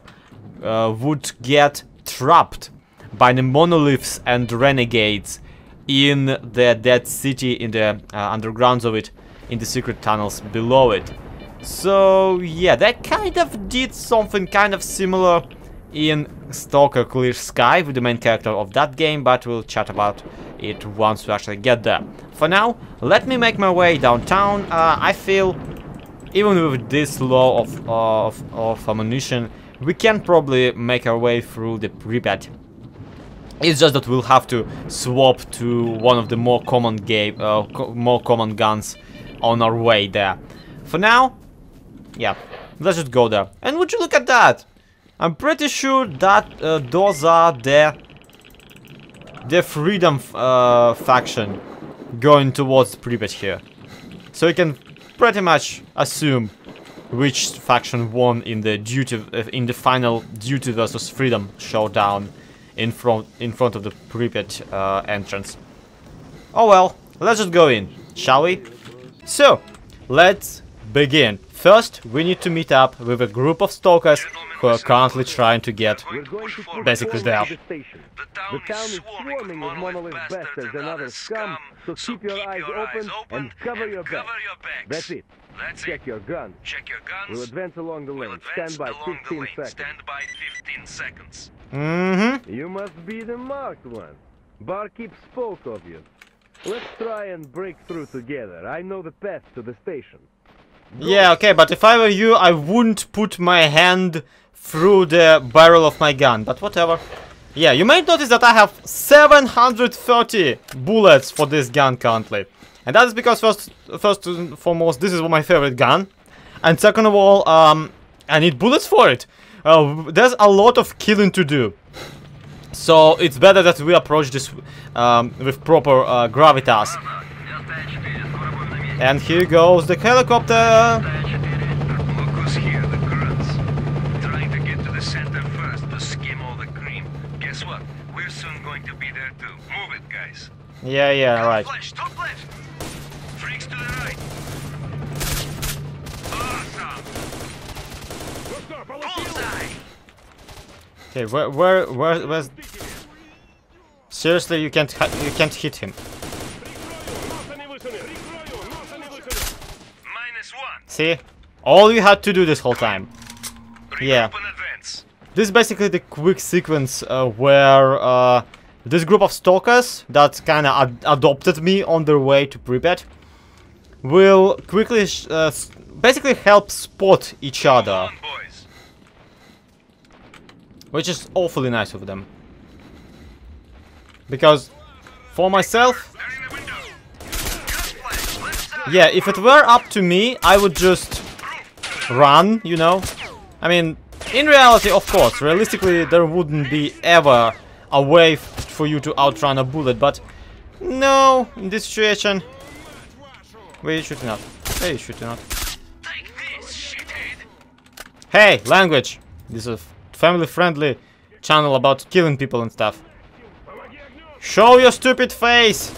would get trapped by the monoliths and renegades in the dead city, in the undergrounds of it, in the secret tunnels below it. So yeah, they kind of did something kind of similar in Stalker Clear Sky with the main character of that game, but we'll chat about it once we actually get there. For now, let me make my way downtown. I feel even with this low of ammunition, we can probably make our way through the Pripyat. It's just that we'll have to swap to one of the more common guns on our way there. For now, yeah, let's just go there. And would you look at that? I'm pretty sure that those are the Freedom faction going towards Pripyat here. So you can pretty much assume which faction won in the final Duty versus Freedom showdown in front of the Pripyat entrance. Oh well, let's just go in, shall we? So, let's begin. First, we need to meet up with a group of stalkers who are currently trying to get basically there. The town is swarming with monolith bastards and other scum, so keep your eyes open and cover your backs. That's it. Check your guns. We'll advance along the lane. Stand by 15 seconds. Mm-hmm. You must be the marked one. Barkeep spoke of you. Let's try and break through together. I know the path to the station. Yeah, okay, but if I were you, I wouldn't put my hand through the barrel of my gun, but whatever. Yeah, you might notice that I have 730 bullets for this gun currently. And that is because first and foremost, this is my favorite gun. And second of all, I need bullets for it. There's a lot of killing to do. So it's better that we approach this with proper gravitas. And here goes the helicopter. Look who's here, the grunts. Trying to get to the center first to skim all the cream. Guess what? We're soon going to be there too. Move it, guys. Yeah, right. Flash, top left. Freaks to the right. Awesome. Bullseye. Okay, where's? Seriously, you can't hit him. See? All you had to do this whole time. Yeah. This is basically the quick sequence where this group of stalkers that kind of adopted me on their way to Pripyat will quickly basically help spot each other. Which is awfully nice of them. Because for myself, yeah, if it were up to me, I would just run, you know. I mean, in reality, of course, realistically, there wouldn't be ever a way for you to outrun a bullet, but no, in this situation, where are you shooting at? Where are you shooting at? Hey, language! This is a family-friendly channel about killing people and stuff. Show your stupid face!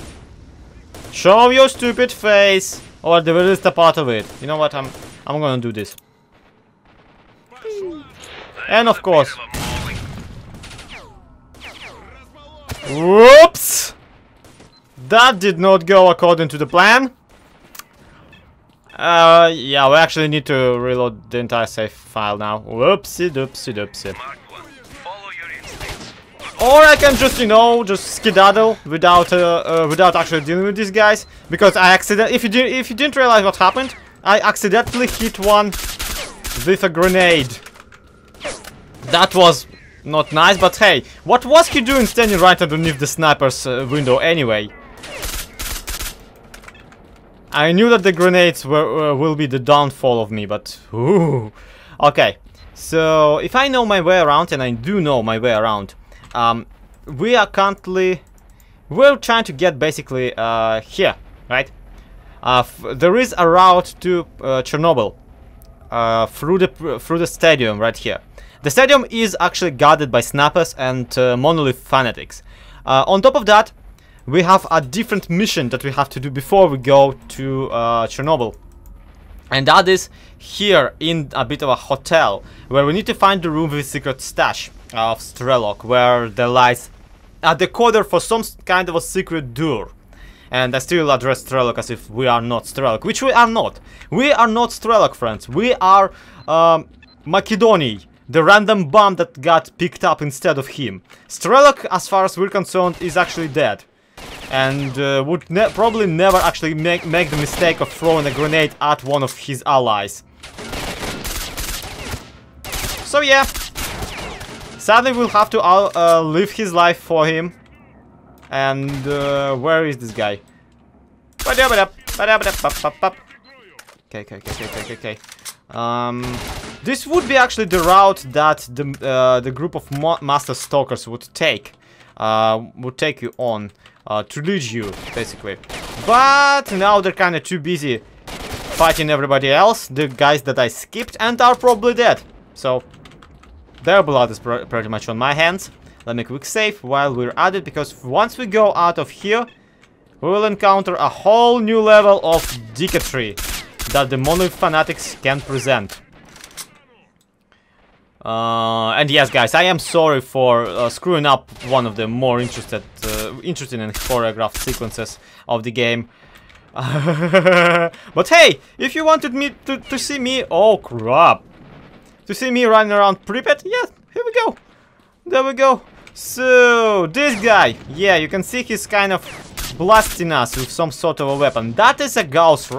Show your stupid face, or the least a part of it. You know what? I'm gonna do this. And of course. Whoops! That did not go according to the plan. Yeah, we actually need to reload the entire save file now. Whoopsie doopsie doopsie. Or I can just, you know, just skedaddle without actually dealing with these guys, because I accidentally, if you didn't realize what happened, I accidentally hit one with a grenade. That was not nice, but hey, what was he doing standing right underneath the sniper's window anyway? I knew that the grenades will be the downfall of me, but ooh. Okay, so if I know my way around, and I do know my way around. We're trying to get basically here, right? There is a route to Chernobyl through the stadium right here. The stadium is actually guarded by snappers and monolith fanatics. On top of that, we have a different mission that we have to do before we go to Chernobyl. And that is here in a bit of a hotel, where we need to find the room with secret stash of Strelok, where there lies a decoder for some kind of a secret door. And I still address Strelok as if we are not Strelok, which we are not. We are not Strelok, friends. We are Marekdon, the random bomb that got picked up instead of him. Strelok, as far as we're concerned, is actually dead. And would probably never actually make the mistake of throwing a grenade at one of his allies. So yeah, sadly we'll have to live his life for him. And where is this guy? Okay. This would be actually the route that the group of master stalkers would take you on. To lead you, basically. But now they're kind of too busy fighting everybody else, the guys that I skipped, and are probably dead. So, their blood is pretty much on my hands. Let me quick save while we're at it, because once we go out of here, we will encounter a whole new level of dicketry that the Monolith fanatics can present. And yes, guys, I am sorry for screwing up one of the more interesting and choreographed sequences of the game. But hey, if you wanted me to see me, oh crap, to see me running around Pripyat, yeah, here we go. There we go. So this guy, yeah, you can see he's kind of blasting us with some sort of a weapon. That is a Gauss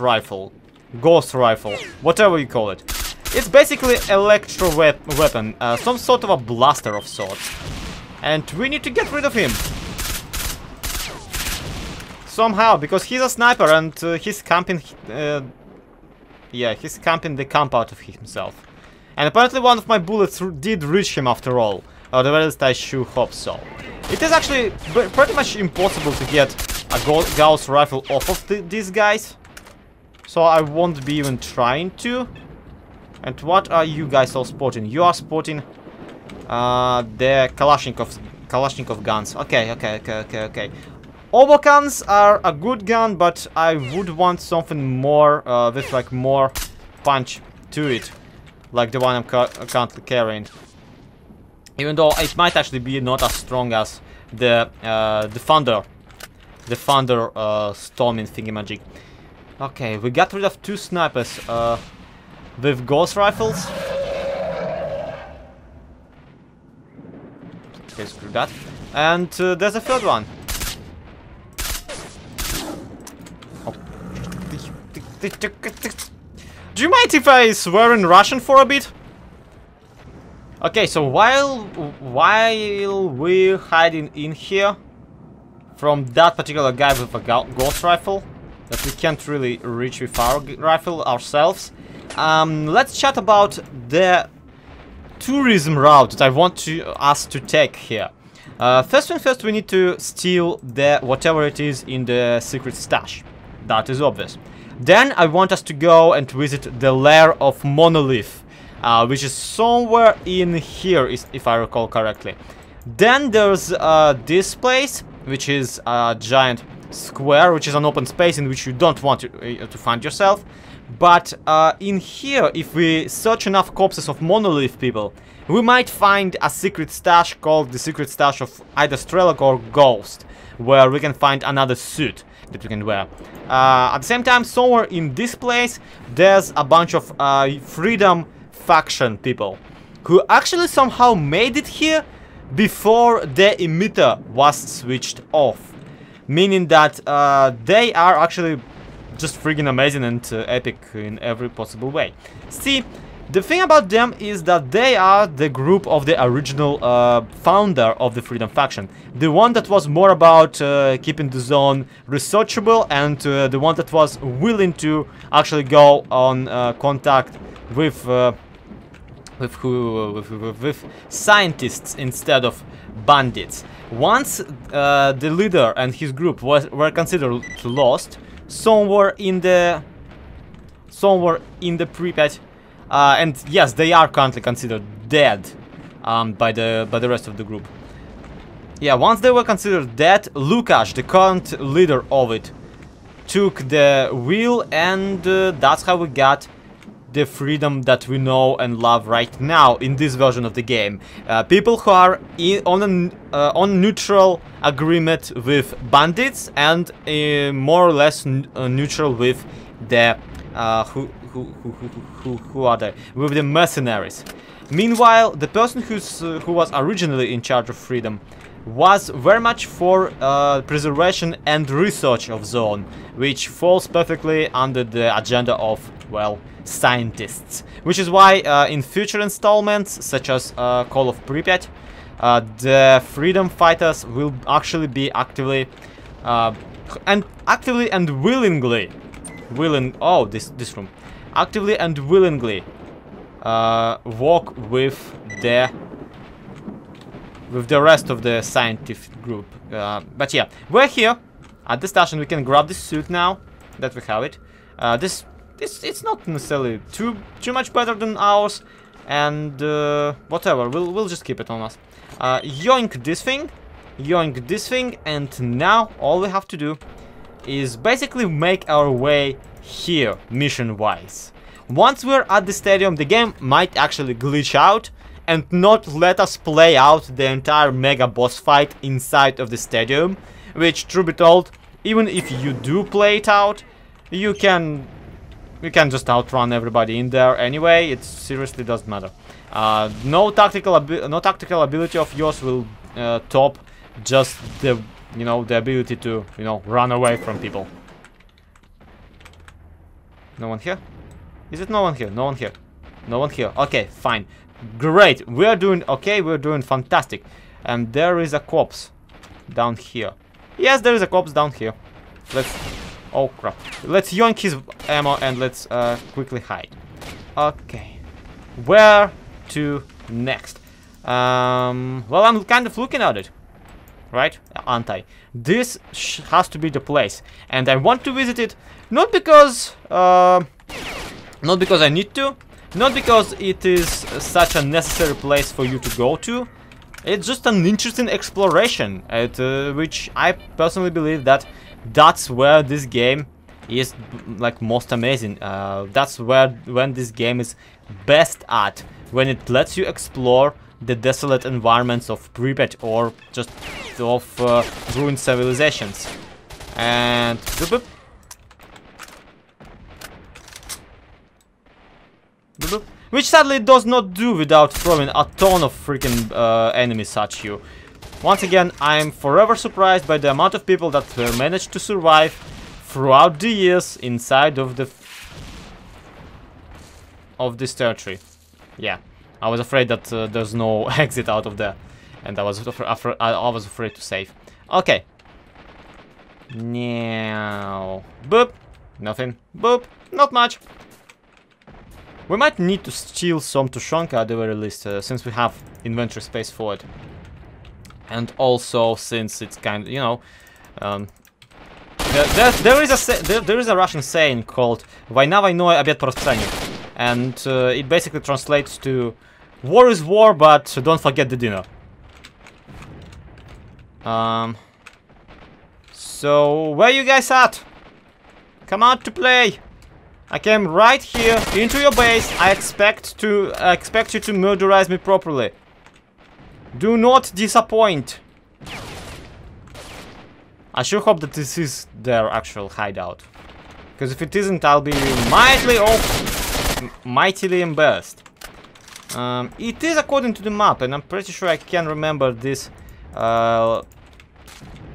rifle, ghost rifle, whatever you call it. It's basically electro weapon, some sort of a blaster of sorts. And we need to get rid of him. Somehow, because he's a sniper and he's camping... yeah, he's camping the camp out of himself. And apparently one of my bullets did reach him after all. Or the very least I should hope so. It is actually pretty much impossible to get a Gauss rifle off of these guys. So I won't be even trying to. And what are you guys all sporting? You are sporting the Kalashnikov guns. Okay. Hobo guns are a good gun, but I would want something more with like more punch to it, like the one I'm currently carrying. Even though it might actually be not as strong as the Thunder storming thingamajig. Okay, we got rid of 2 snipers. With ghost rifles. Okay, screw that. And there's a 3rd one. Oh. Do you mind if I swear in Russian for a bit? Okay, so while we're hiding in here from that particular guy with a ghost rifle that we can't really reach with our rifle ourselves, let's chat about the tourism route that I want us to take here. First thing first, we need to steal whatever it is in the secret stash. That is obvious. Then I want us to go and visit the lair of Monolith, which is somewhere in here, if I recall correctly. Then there's this place, which is a giant square, which is an open space in which you don't want to find yourself. But in here, if we search enough corpses of Monolith people, we might find a secret stash called the secret stash of either Strelok or Ghost, where we can find another suit that we can wear. At the same time, somewhere in this place, there's a bunch of Freedom Faction people who actually somehow made it here before the emitter was switched off. Meaning that they are actually just freaking amazing and epic in every possible way. See, the thing about them is that they are the group of the original founder of the Freedom Faction. The one that was more about keeping the zone researchable, and the one that was willing to actually go on contact with scientists instead of bandits. Once the leader and his group were considered lost somewhere in the Pripyat, and yes, they are currently considered dead by the rest of the group. yeah, once they were considered dead, Lukash, the current leader of it, took the wheel, and that's how we got the freedom that we know and love right now in this version of the game. People who are on neutral agreement with bandits and more or less neutral with the who are they? With the mercenaries. Meanwhile, the person who was originally in charge of freedom was very much for preservation and research of zone, which falls perfectly under the agenda of, well, scientists. Which is why in future installments, such as Call of Pripyat, the freedom fighters will actually be actively and willingly actively and willingly walk with the rest of the scientific group. But yeah, we're here at the station. We can grab this suit now that we have it. It's not necessarily too much better than ours, and whatever. We'll just keep it on us. Yoink this thing, and now all we have to do is basically make our way here, mission-wise. Once we're at the stadium, the game might actually glitch out and not let us play out the entire mega boss fight inside of the stadium, which, truth be told, even if you do play it out, you can just outrun everybody in there anyway. It seriously doesn't matter. No tactical ability of yours will top just the ability to run away from people. No one here? Is it no one here? No one here. No one here. Okay, fine. Great. We're doing okay. We're doing fantastic. And there is a corpse down here. Yes, there is a corpse down here. Let's... Oh, crap. Let's yoink his ammo and let's quickly hide. Okay. Where to next? Well, I'm kind of looking at it. Right? Aren't I? This has to be the place. And I want to visit it not because... not because I need to. Not because it is such a necessary place for you to go to. It's just an interesting exploration, which I personally believe that's where this game is like most amazing. That's when this game is best at, when it lets you explore the desolate environments of Pripyat or just of ruined civilizations. And which sadly does not do without throwing a ton of freaking enemies at you. Once again, I'm forever surprised by the amount of people that managed to survive throughout the years inside of this territory. Yeah, I was afraid that there's no exit out of there, and I was afraid to save. Okay. Now, boop, nothing. Boop, not much. We might need to steal some Tushonka at the very least, since we have inventory space for it. And also, since it's kind of, there is a Russian saying called "Война войной, обед по расписанию," and it basically translates to "War is war, but don't forget the dinner." So where you guys at? Come out to play. I came right here into your base. I expect you to murderize me properly. Do not disappoint. I sure hope that this is their actual hideout, because if it isn't, I'll be mightily embarrassed. It is according to the map, and I'm pretty sure I can remember this the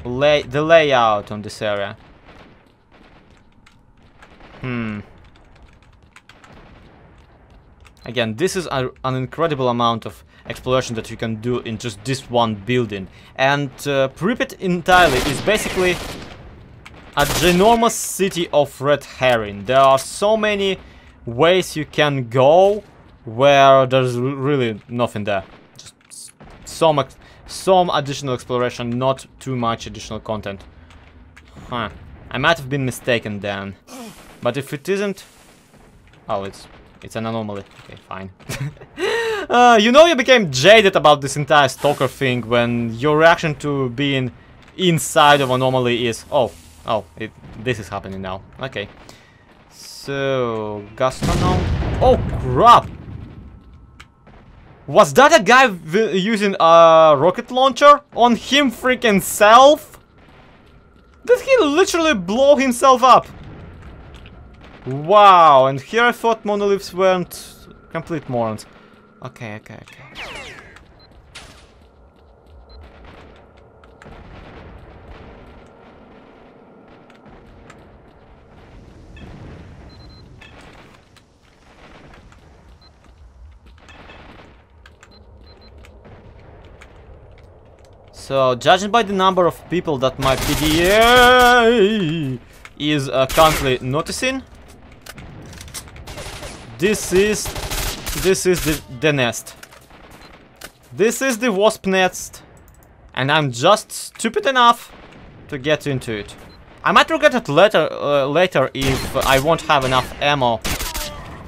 layout on this area. Again, this is an incredible amount of exploration that you can do in just this one building. And Pripyat entirely is basically a ginormous city of red herring. There are so many ways you can go where there's really nothing there. Just some additional exploration, not too much additional content. Huh. I might have been mistaken then. But if it isn't... Oh, it's an anomaly. Okay, fine. You know, you became jaded about this entire Stalker thing when your reaction to being inside of anomaly is... this is happening now. Okay. So... Gastronom... Oh, crap! Was that a guy using a rocket launcher on him freaking self? Did he literally blow himself up? Wow, and here I thought monoliths weren't complete morons. Okay. So, judging by the number of people that my PDA is currently noticing, this is the nest. This is the wasp nest, and I'm just stupid enough to get into it. I might regret it later if I won't have enough ammo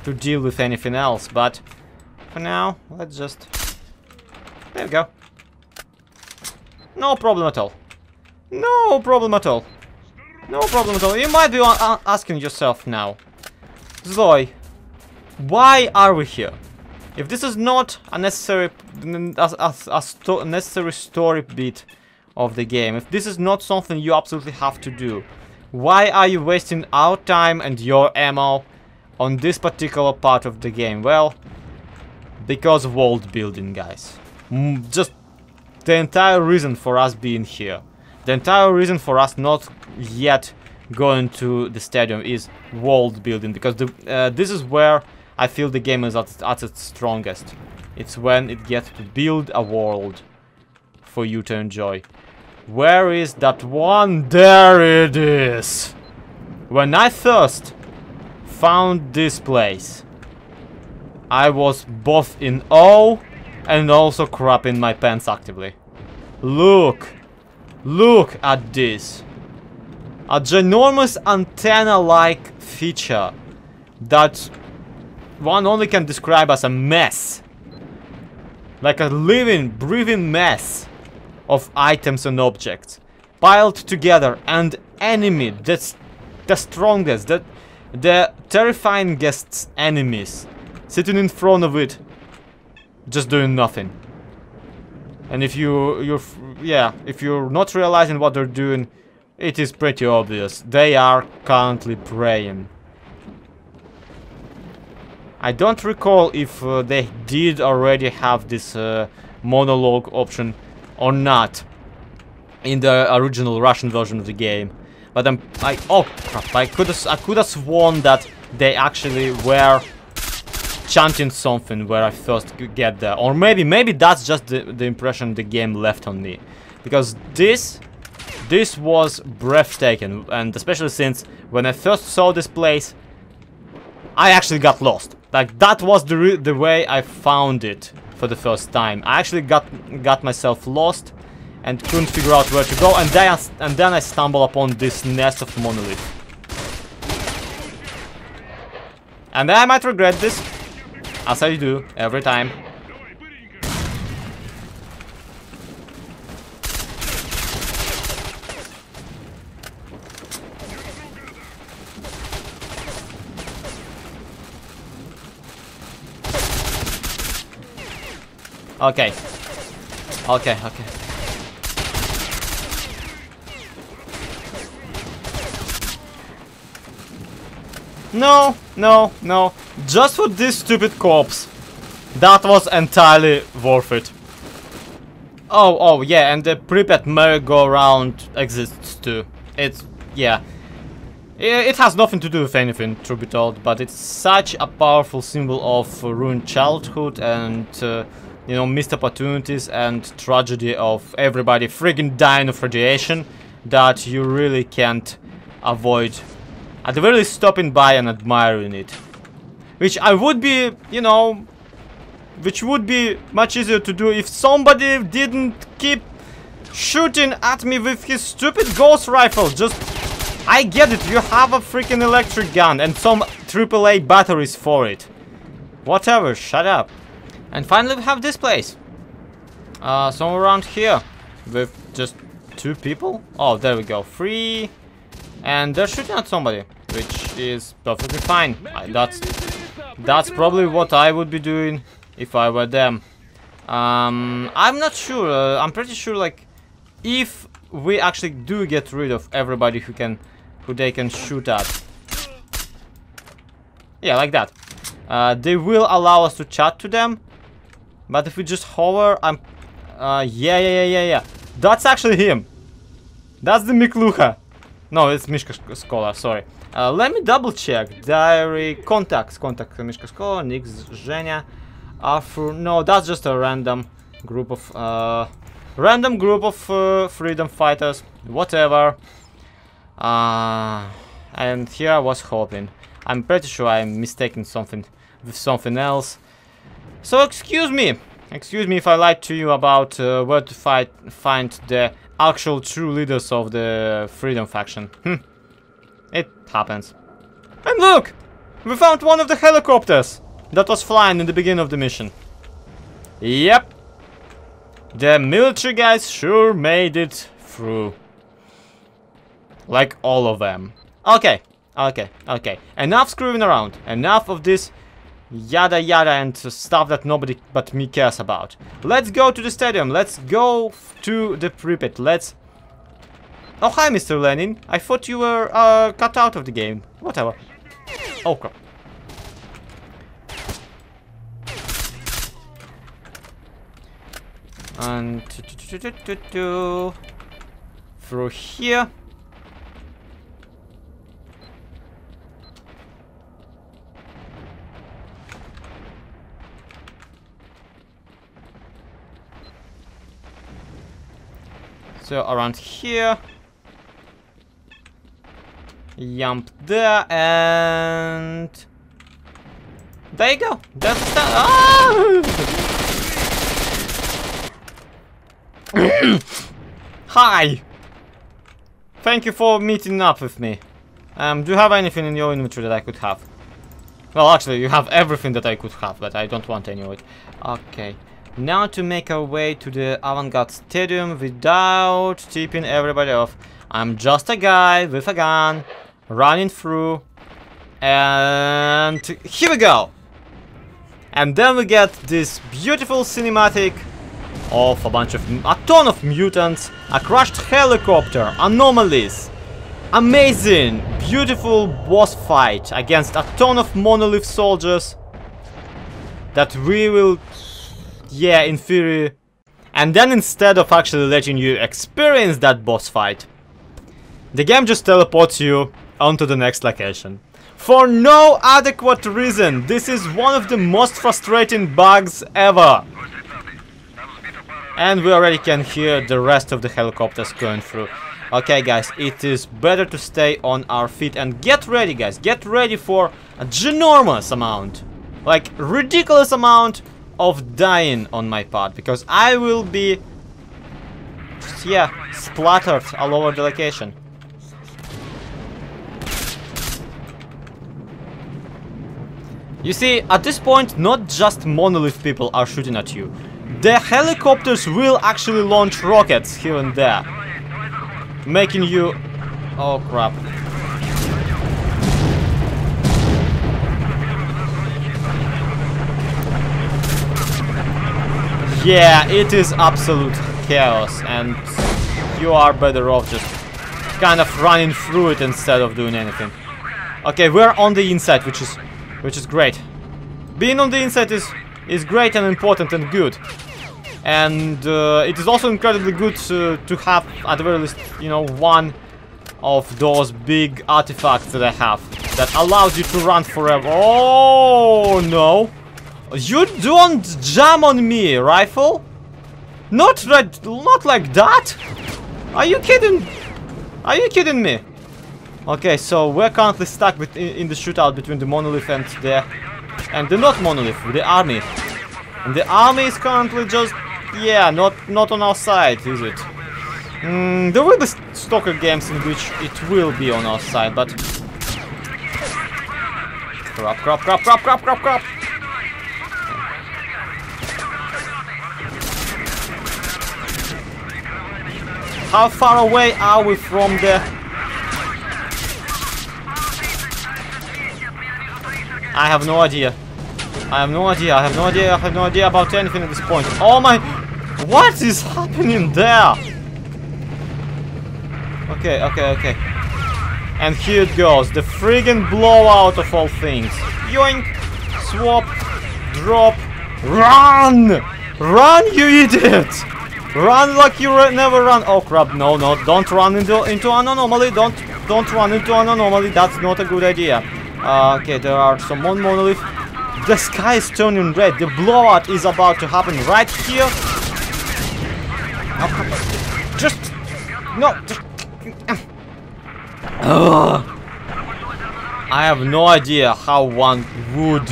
to deal with anything else, but for now, let's just... There we go. No problem at all. No problem at all. No problem at all. You might be asking yourself now, Zoe, why are we here? If this is not a necessary necessary story bit of the game, if this is not something you absolutely have to do, why are you wasting our time and your ammo on this particular part of the game? Well, because of world building, guys. Just the entire reason for us being here, the entire reason for us not yet going to the stadium is world building, because this is where I feel the game is at its strongest. It's when it gets to build a world for you to enjoy. Where is that one? There it is! When I first found this place, I was both in awe and also crapping my pants actively. Look! Look at this! A ginormous antenna-like feature that one only can describe as a mess. Like a living, breathing mess of items and objects piled together, and enemy that's the strongest, the terrifyingest enemies sitting in front of it, just doing nothing. And if you're not realizing what they're doing, it is pretty obvious. They are currently praying. I don't recall if they did already have this monologue option or not in the original Russian version of the game, but oh crap! I could have sworn that they actually were chanting something where I first get there, or maybe that's just the impression the game left on me, because this was breathtaking, and especially since when I first saw this place, I actually got lost. Like, that was the way I found it for the first time. I actually got myself lost and couldn't figure out where to go, and then I stumbled upon this nest of monolith. And I might regret this, as I do every time. Okay. No. Just for this stupid corpse. That was entirely worth it. Oh, yeah, and the PRIPYAT merry-go-round exists too. It has nothing to do with anything, truth be told, but it's such a powerful symbol of ruined childhood and, you know, missed opportunities and tragedy of everybody friggin' dying of radiation that you really can't avoid, at the very least, stopping by and admiring it. Which I would be, you know, which would be much easier to do if somebody didn't keep shooting at me with his stupid ghost rifle. Just, I get it, you have a freaking electric gun and some AAA batteries for it. Whatever, shut up. And finally we have this place. Somewhere around here. With just 2 people. Oh, there we go. 3. And they're shooting at somebody. Which is perfectly fine. That's probably what I would be doing if I were them. I'm not sure. I'm pretty sure, like, if we actually do get rid of everybody who they can shoot at. Yeah, like that. They will allow us to chat to them. But if we just hover, yeah. That's actually him. That's the Miklucha. No, it's Mishka Scholar, sorry. Let me double check. Diary, contacts. Contact Mishka Scholar, Nix, Zhenya, Arthur. No, that's just a random group of freedom fighters. Whatever. And here I was hoping. I'm pretty sure I'm mistaken something with something else. So excuse me if I lied to you about where to find the actual true leaders of the Freedom faction. It happens. And look! We found one of the helicopters that was flying in the beginning of the mission. Yep. The military guys sure made it through. Like all of them. Okay. Enough screwing around. Enough of this yada yada and stuff that nobody but me cares about. Let's go to the stadium. Let's go to the Pripyat. Let's... Oh, hi, Mr. Lenin. I thought you were cut out of the game. Whatever. Oh, crap. And... through here. So around here, jump there, and there you go. That's the Hi. Thank you for meeting up with me. Do you have anything in your inventory that I could have? Well, actually, you have everything that I could have, but I don't want any of it. Okay. Now to make our way to the Avant-Garde Stadium without tipping everybody off. I'm just a guy with a gun, running through, and here we go! And then we get this beautiful cinematic of a ton of mutants, a crashed helicopter, anomalies, amazing, beautiful boss fight against a ton of monolith soldiers that we will... Yeah, in theory. And then instead of actually letting you experience that boss fight, the game just teleports you onto the next location. For no adequate reason. This is one of the most frustrating bugs ever. And we already can hear the rest of the helicopters going through. Okay, guys, it is better to stay on our feet and get ready, guys. Get ready for a ginormous amount, like ridiculous amount of dying on my part, because I will be just, yeah, splattered all over the location. You see, at this point, not just monolith people are shooting at you. The helicopters will actually launch rockets here and there, making you... Oh crap. Yeah, it is absolute chaos, and you are better off just kind of running through it instead of doing anything. Okay, we're on the inside, which is great. Being on the inside is great and important and good. And it is also incredibly good to have, at the very least, you know, one of those big artifacts that I have that allows you to run forever. Oh no! You don't jam on me, rifle! Not like that! Are you kidding? Are you kidding me? Okay, so we're currently stuck in the shootout between the monolith and the not monolith, the army. And the army is currently just, yeah, not on our side, is it? There will be Stalker games in which it will be on our side, but... Crap. How far away are we from the... I have no idea. I have no idea. I have no idea. I have no idea about anything at this point. Oh my... What is happening there? Okay, okay, okay. And here it goes. The friggin' blowout of all things. Yoink! Swap! Drop! Run! Run, you idiot! Run like you never run. Oh crap! No, no! Don't run into an anomaly. Don't run into an anomaly. That's not a good idea. Okay, there are some more monolith. The sky is turning red. The blowout is about to happen right here. Oh, just no. Just. I have no idea how one would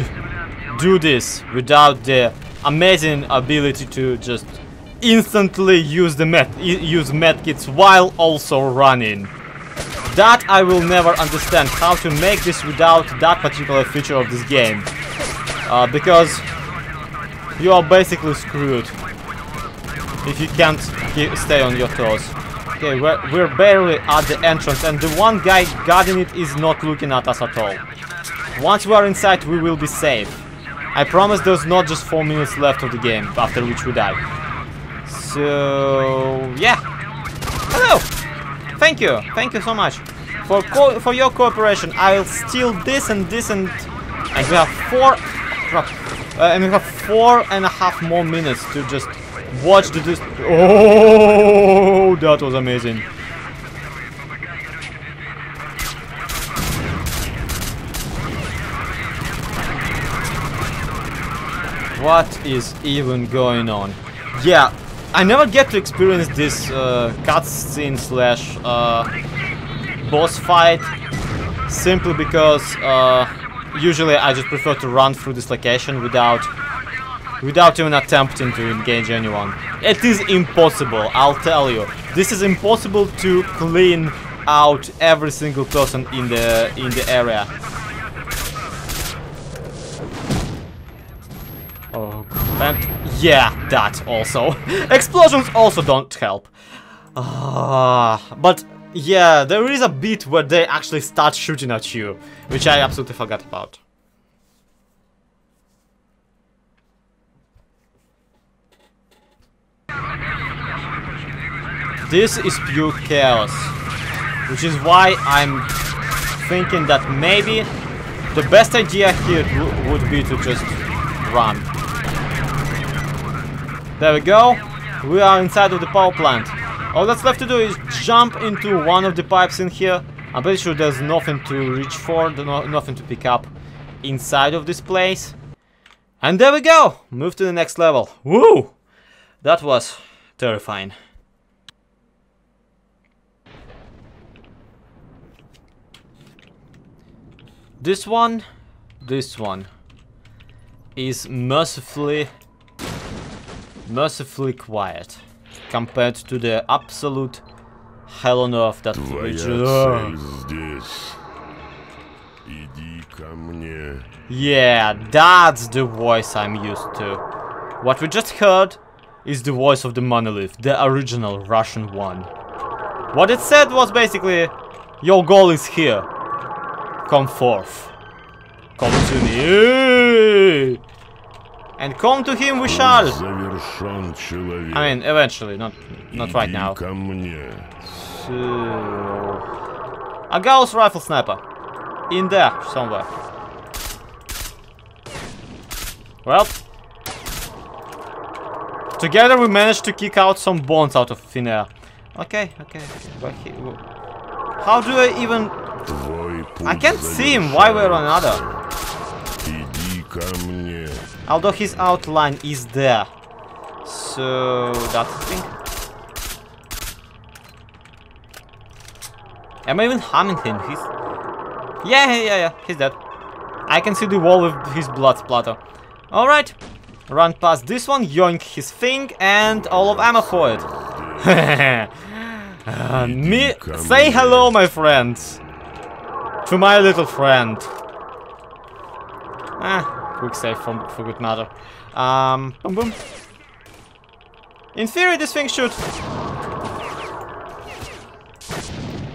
do this without the amazing ability to just instantly use the medkits while also running. That I will never understand, how to make this without that particular feature of this game. Because you are basically screwed if you can't stay on your toes. Okay, we're barely at the entrance and the one guy guarding it is not looking at us at all. Once we are inside, we will be safe. I promise there's not just 4 minutes left of the game, after which we die. So, yeah. Hello! Thank you so much for your cooperation. I'll steal this and this and we have 4.5 more minutes to just watch the Oh, that was amazing. What is even going on? Yeah, I never get to experience this cutscene slash boss fight simply because usually I just prefer to run through this location without even attempting to engage anyone. It is impossible, I'll tell you. This is impossible to clean out every single person in the area. Oh, and yeah, that also. Explosions also don't help. But yeah, there is a bit where they actually start shooting at you, which I absolutely forgot about. This is pure chaos, which is why I'm thinking that maybe the best idea here would be to just run. There we go. We are inside of the power plant. All that's left to do is jump into one of the pipes in here. I'm pretty sure there's nothing to reach for, nothing to pick up inside of this place. And there we go. Move to the next level. Woo! That was terrifying. This one is mercifully quiet compared to the absolute hell on earth that we Yeah, that's the voice I'm used to. What we just heard is the voice of the monolith, the original Russian one. What it said was basically, your goal is here. Come forth. Come to me. And come to him we shall. I mean, eventually, not right now. So, a Gauss rifle sniper. In there, somewhere. Well. Together we managed to kick out some bones out of thin air. Okay. How do I even... I can't see him one way or another. Although his outline is there. So that's the thing. Am I even harming him? He's... Yeah, he's dead. I can see the wall with his blood splatter. Alright. Run past this one, yoink his thing, and all of ammo for it. Say hello, my friends. To my little friend. Quick save for good matter. Boom. In theory, this thing should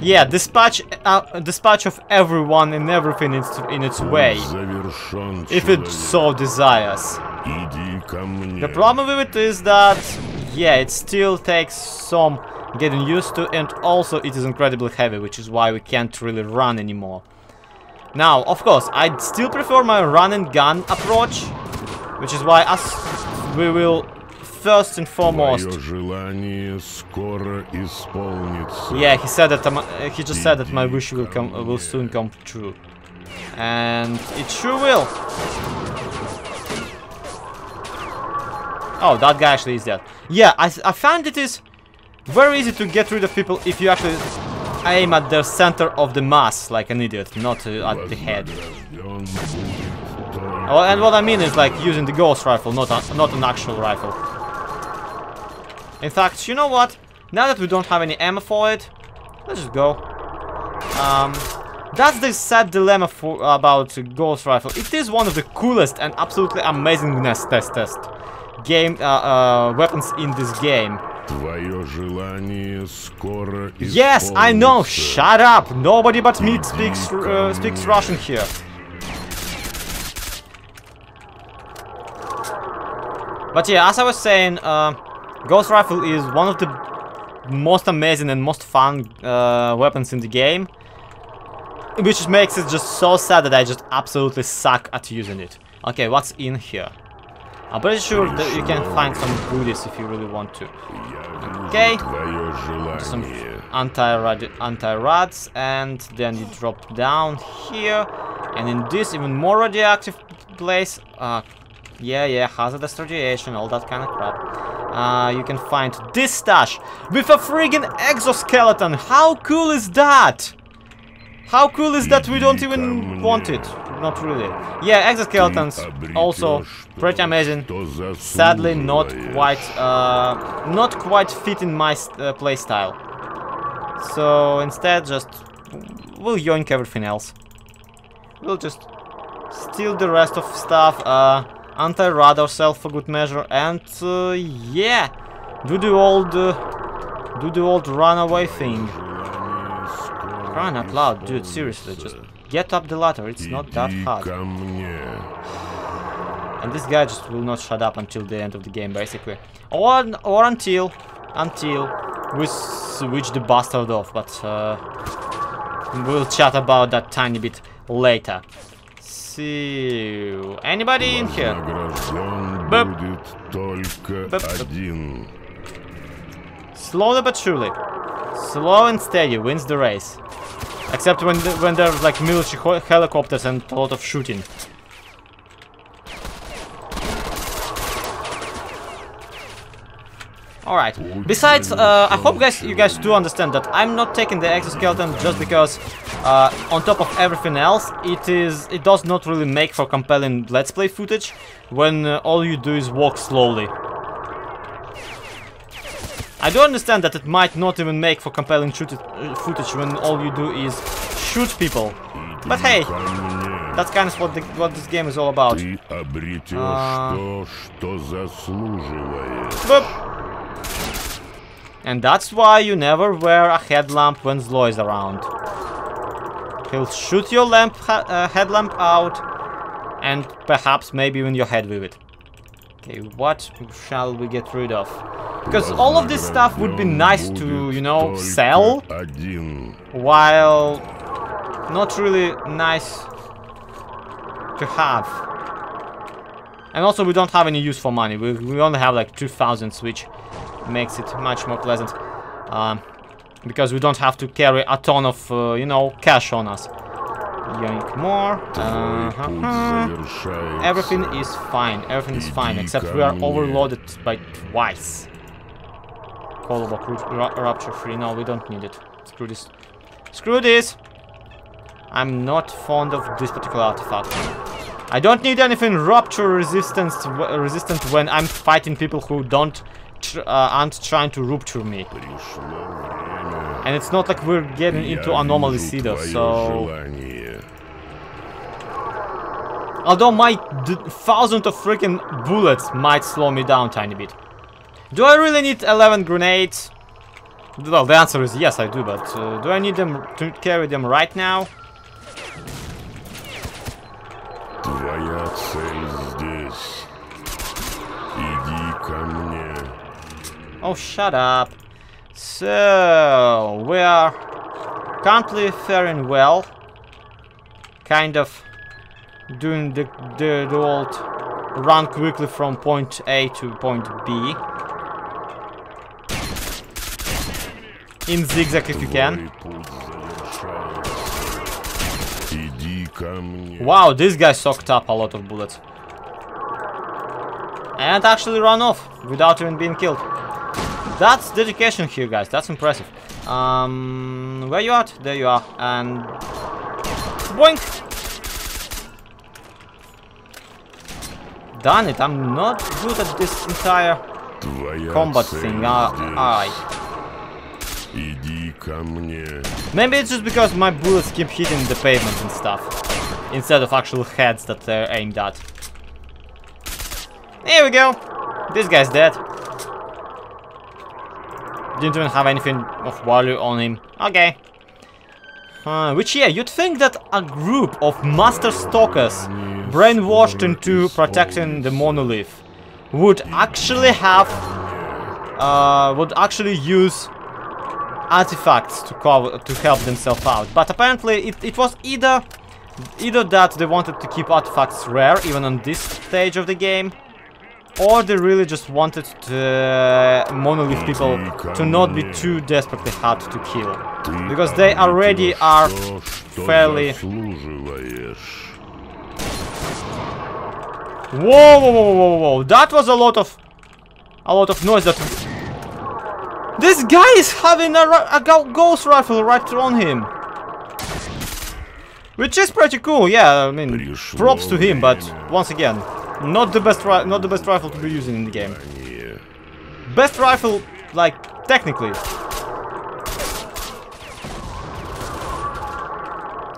Yeah, dispatch of everyone and everything in its way, if it so desires. The problem with it is that, yeah, it still takes some getting used to, and also it is incredibly heavy, which is why we can't really run anymore. Now, of course, I'd still prefer my run and gun approach, which is why we will first and foremost. Yeah, he said that he just said that my wish will soon come true, and it sure will. Oh, that guy actually is dead. Yeah, I found it is very easy to get rid of people if you actually aim at the center of the mass like an idiot, not at the head. Well, and what I mean is like using the ghost rifle, not an actual rifle. In fact, you know what? Now that we don't have any ammo for it, let's just go. That's the sad dilemma about ghost rifle. It is one of the coolest and absolutely amazingness test game weapons in this game. Yes, I know. Shut up. Nobody but me speaks Russian here. But yeah, as I was saying, Ghost Rifle is one of the most amazing and most fun weapons in the game, which makes it just so sad that I just absolutely suck at using it. Okay, what's in here? I'm pretty sure that you can find some goodies if you really want to. Okay, some anti-rads, and then you drop down here, and in this even more radioactive place, yeah, hazardous radiation, all that kind of crap. You can find this stash with a friggin' exoskeleton. How cool is that? How cool is that we don't even want it? Not really. Yeah, exoskeletons also pretty amazing. Sadly, not quite fit in my playstyle. So instead, just we'll yoink everything else. We'll just steal the rest of stuff. Anti-rad ourselves for good measure, and yeah, do the old runaway thing. Crying out loud, dude, seriously, just get up the ladder, it's not that hard. And this guy just will not shut up until the end of the game, basically. Or until we switch the bastard off, but we'll chat about that tiny bit later. So, anybody in here? Boop. Boop. Slowly but surely. Slow and steady wins the race. Except when there's like military helicopters and a lot of shooting. Alright. Besides, I hope you guys do understand that I'm not taking the exoskeleton just because on top of everything else, it does not really make for compelling let's play footage when all you do is walk slowly. I do understand that it might not even make for compelling footage when all you do is shoot people. But hey, that's kind of what this game is all about. Boop. And that's why you never wear a headlamp when Zlo is around. He'll shoot your headlamp out, and perhaps maybe even your head with it. Okay, what shall we get rid of? Because all of this stuff would be nice to, you know, sell, while not really nice to have. And also we don't have any use for money. We only have like 2,000, which makes it much more pleasant. Because we don't have to carry a ton of, you know, cash on us. Yoink more. Everything is fine. Everything is fine, except we are overloaded by twice. Callable rupture free. No, we don't need it. Screw this. Screw this! I'm not fond of this particular artifact. I don't need anything rupture resistant when I'm fighting people who aren't trying to rupture me. And it's not like we're getting into anomalies either, so... Although my thousands of freaking bullets might slow me down a tiny bit. Do I really need 11 grenades? Well, the answer is yes, I do, but do I need them to carry them right now? Твоя цель здесь. Иди ко мне. Oh, shut up. So, we are currently faring well. Kind of doing the old run quickly from point A to point B. In zigzag if you can. Wow, this guy soaked up a lot of bullets. And actually ran off without even being killed. That's dedication here, guys. That's impressive. Where you at? There you are. And boink! Darn it, I'm not good at this entire combat thing. Maybe it's just because my bullets keep hitting the pavement and stuff, instead of actual heads that they're aimed at. Here we go. This guy's dead. Didn't even have anything of value on him. Okay. Which, yeah, you'd think that a group of master stalkers brainwashed into protecting the monolith would actually have, would actually use artifacts to help themselves out. But apparently it was either that they wanted to keep artifacts rare even on this stage of the game, or they really just wanted the monolith people to not be too desperately hard to kill, because they already are fairly... Whoa! That was a lot of noise. That this guy is having a ghost rifle right on him, which is pretty cool. Yeah, I mean, props to him. But once again, not the best rifle to be using in the game. Best rifle, like, technically,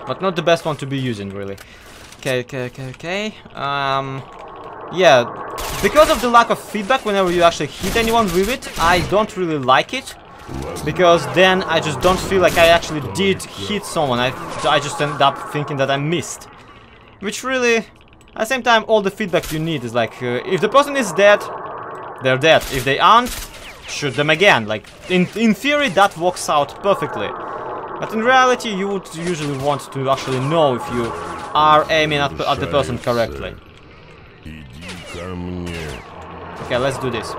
but not the best one to be using, really. Okay. Yeah, because of the lack of feedback whenever you actually hit anyone with it, I don't really like it. Because then I just don't feel like I actually did hit someone. I just end up thinking that I missed. Which really, at the same time, all the feedback you need is like, if the person is dead, they're dead. If they aren't, shoot them again. Like, in theory, that works out perfectly. But in reality, you would usually want to actually know if you are aiming at the person correctly. Okay, let's do this.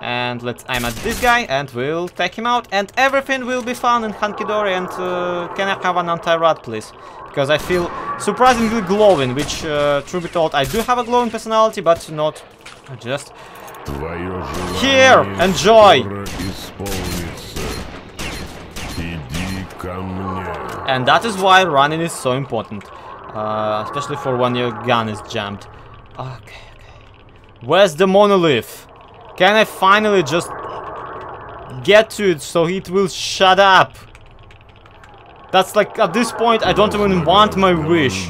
And let's aim at this guy, and we'll take him out, and everything will be fun and hunky-dory. And can I have an anti-rat, please? Because I feel surprisingly glowing, which, truth be told, I do have a glowing personality, but not just... Here! Enjoy! And that is why running is so important. Especially for when your gun is jammed. Okay. Where's the monolith? Can I finally just get to it so it will shut up? That's like, at this point, I don't even want my wish.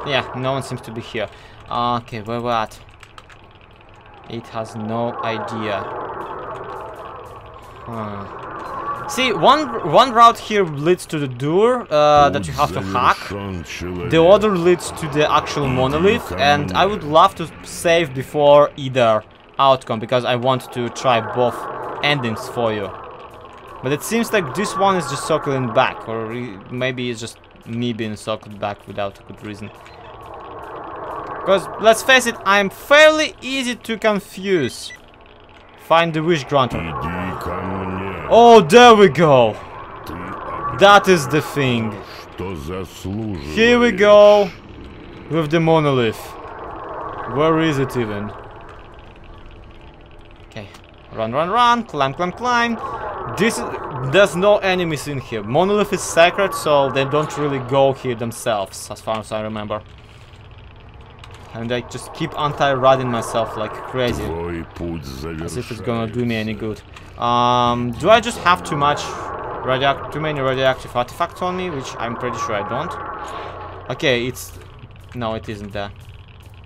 Yeah, no one seems to be here. Okay, where we're at? It has no idea. See, one route here leads to the door that you have to hack. The other leads to the actual monolith, and I would love to save before either outcome, because I want to try both endings for you. But it seems like this one is just circling back, or maybe it's just me being circled back without a good reason. Because, let's face it, I'm fairly easy to confuse. Find the wish granter. Oh, there we go. That is the thing. Here we go with the monolith. Where is it even? Okay, run, climb. There's no enemies in here. Monolith is sacred, so they don't really go here themselves, as far as I remember. And I just keep anti-radding myself like crazy, as if it's gonna do me any good. Do I just have too many radioactive artifacts on me, which I'm pretty sure I don't. Okay, it's No, it isn't there.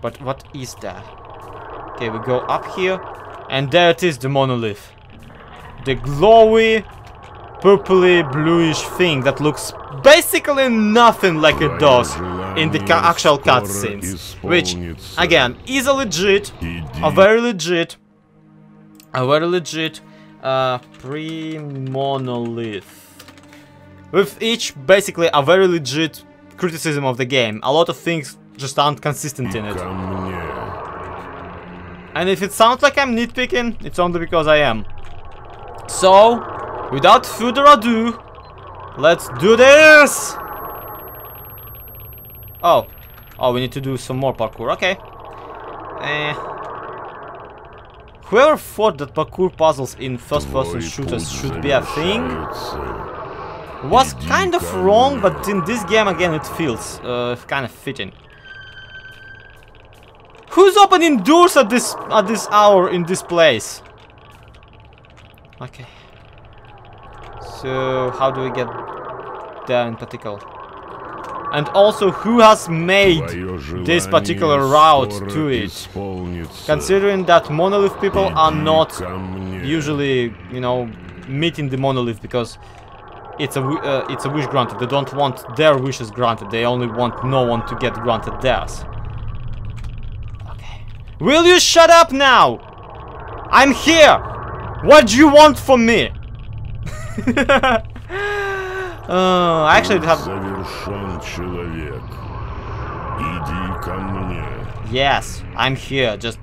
But what is there? Okay, we go up here. And there it is, the monolith. The glowy, purpley, bluish thing that looks basically nothing like it does in the actual cutscenes. Which, again, is a legit, a very legit pre-monolith. With each, basically, a very legit criticism of the game. A lot of things just aren't consistent in it. And if it sounds like I'm nitpicking, it's only because I am. So, without further ado, let's do this! Oh, we need to do some more parkour, okay. Whoever thought that parkour puzzles in first-person shooters should be a thing was kind of wrong, but in this game again it feels kind of fitting. Who's opening doors at this hour in this place? Okay. So how do we get there in particular? And also, who has made this particular route to it? Considering that monolith people are not usually, you know, meeting the monolith because it's a wish granted. They don't want their wishes granted. They only want no one to get granted theirs. Okay. Will you shut up now? I'm here. What do you want from me? I actually have. Yes, I'm here. Just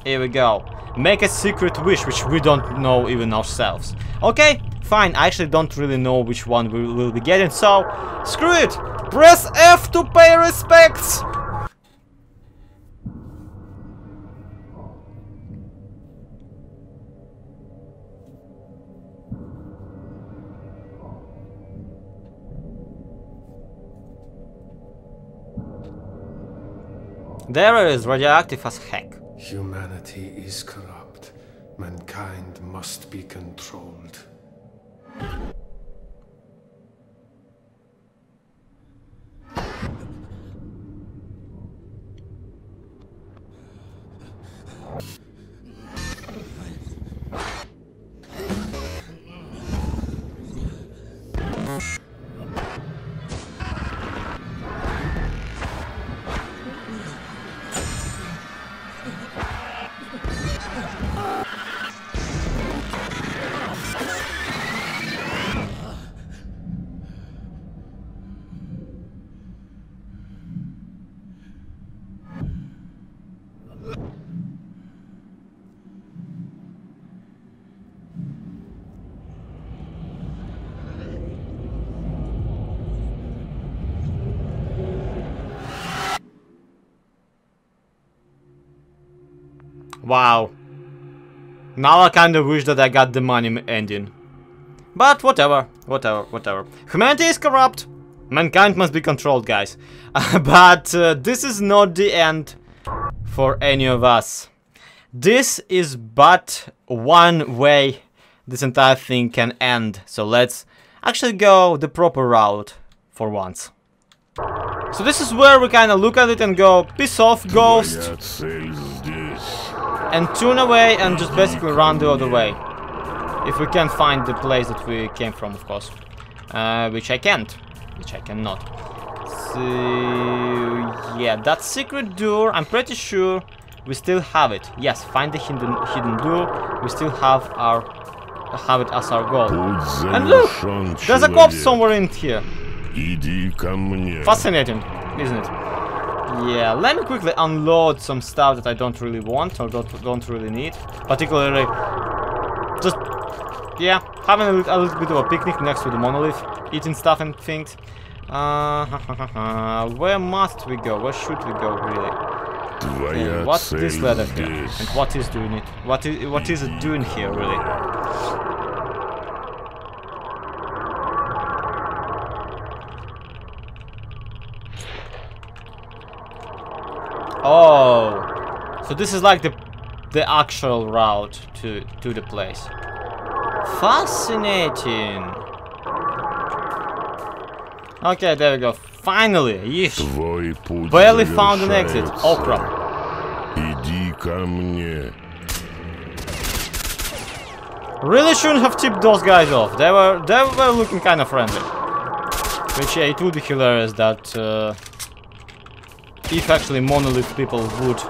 here we go. Make a secret wish, which we don't know even ourselves. Okay, fine. I actually don't really know which one we will be getting, so screw it. Press F to pay respects. The area is radioactive as heck. Humanity is corrupt. Mankind must be controlled. Wow. Now I kind of wish that I got the money ending. But whatever. Humanity is corrupt. Mankind must be controlled, guys. But this is not the end for any of us. This is but one way this entire thing can end. So let's actually go the proper route for once. So this is where we kind of look at it and go, piss off, ghost. And tune away and just basically run the other way. If we can find the place that we came from, of course. Which I can't. Which I cannot. So, yeah, that secret door, I'm pretty sure we still have it. Yes, find the hidden door. We still have it as our goal. And look! There's a corpse somewhere in here. Fascinating, isn't it? Yeah, let me quickly unload some stuff that I don't really want or don't really need. Particularly, just, yeah, having a little bit of a picnic next to the monolith, eating stuff and things. Where must we go? Where should we go, really? What's this letter here? And what is doing it? What is it doing here, really? Oh, so this is like the actual route to the place. Fascinating. Okay, there we go. Finally! Yeesh. Твой путь Barely found an exit. Oh crap. Иди ко мне. Really shouldn't have tipped those guys off. They were looking kind of friendly. Which, yeah, it would be hilarious that if actually monolith people would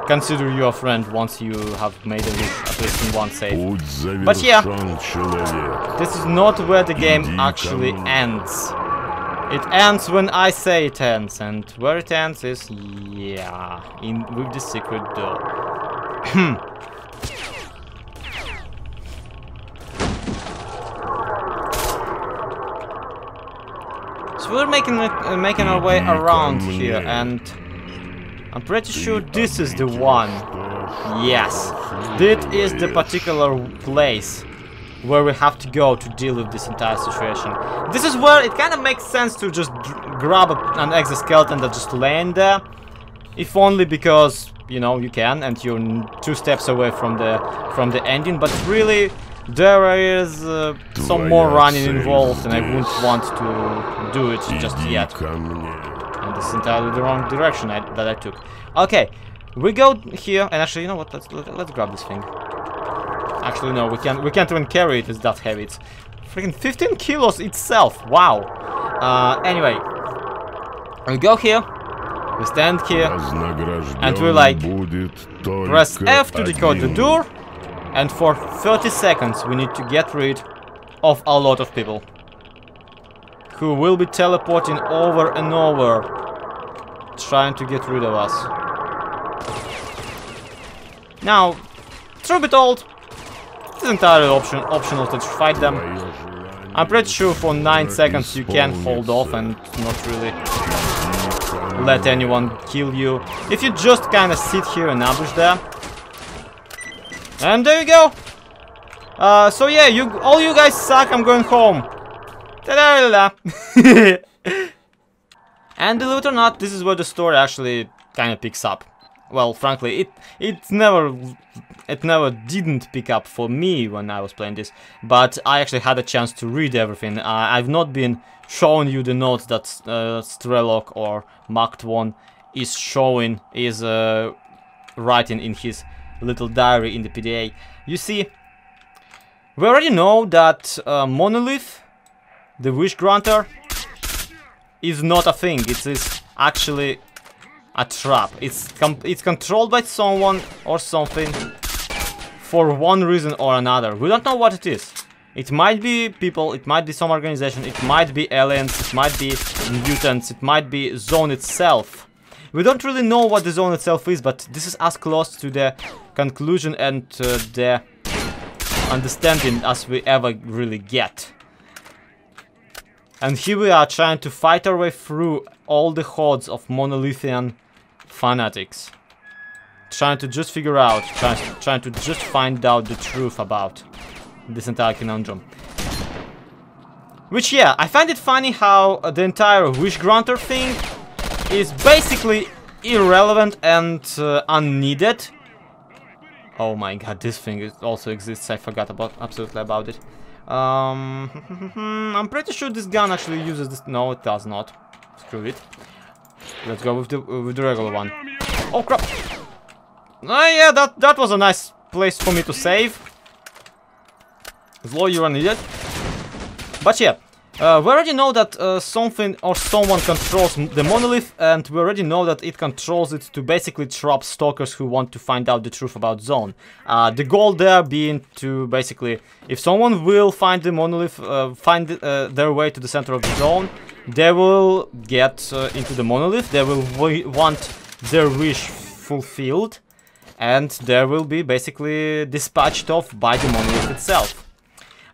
consider you a friend once you have made a loop, at least in one save. But yeah, this is not where the game actually ends. It ends when I say it ends, and where it ends is, yeah, with the secret door. So we're making our way around here, and I'm pretty sure this is the one. Yes, this is the particular place where we have to go to deal with this entire situation. This is where it kind of makes sense to just grab an exoskeleton that's just laying there. If only because, you know, you can, and you're 2 steps away from the ending. But really, there is some more running involved, and I wouldn't want to do it just yet. And this is entirely the wrong direction that I took. Okay, we go here, and actually, you know what? Let's grab this thing. Actually, no, we can't even carry it. It's that heavy. It's freaking 15 kilos itself. Wow. Anyway, we go here. We stand here, and we like press F to decode the door. And for 30 seconds, we need to get rid of a lot of people who will be teleporting over and over, trying to get rid of us. Now, truth be told, it's entirely optional to fight them. I'm pretty sure for 9 seconds you can hold off and not really let anyone kill you. If you just kind of sit here and ambush there. And there you go. So yeah, all you guys suck. I'm going home. Ta-da-da-da. And believe it or not, this is where the story actually kind of picks up. Well, frankly, it never didn't pick up for me when I was playing this, but I actually had a chance to read everything. I've not been showing you the notes that Strelok or Marekdon is writing in his little diary in the PDA. You see, we already know that Monolith, the Wish Granter, is not a thing. It is actually a trap. It's controlled by someone or something for one reason or another. We don't know what it is. It might be people, it might be some organization, it might be aliens, it might be mutants, it might be Zone itself. We don't really know what the Zone itself is, but this is as close to the conclusion and the understanding as we ever really get. And here we are trying to fight our way through all the hordes of monolithian fanatics. Trying to just figure out, trying to just find out the truth about this entire conundrum. Which, yeah, I find it funny how the entire Wish Granter thing is basically irrelevant and unneeded. Oh my god, this thing also exists. I forgot absolutely about it. I'm pretty sure this gun actually uses this. No, it does not. Screw it. Let's go with the regular one. Oh crap! Yeah, that was a nice place for me to save. Slow you are needed. But yeah, we already know that something or someone controls the monolith, and we already know that it controls it to basically trap stalkers who want to find out the truth about Zone. The goal there being to basically, if someone will find the monolith, find their way to the center of the Zone, they will get into the monolith, they will want their wish fulfilled, and they will be basically dispatched off by the monolith itself.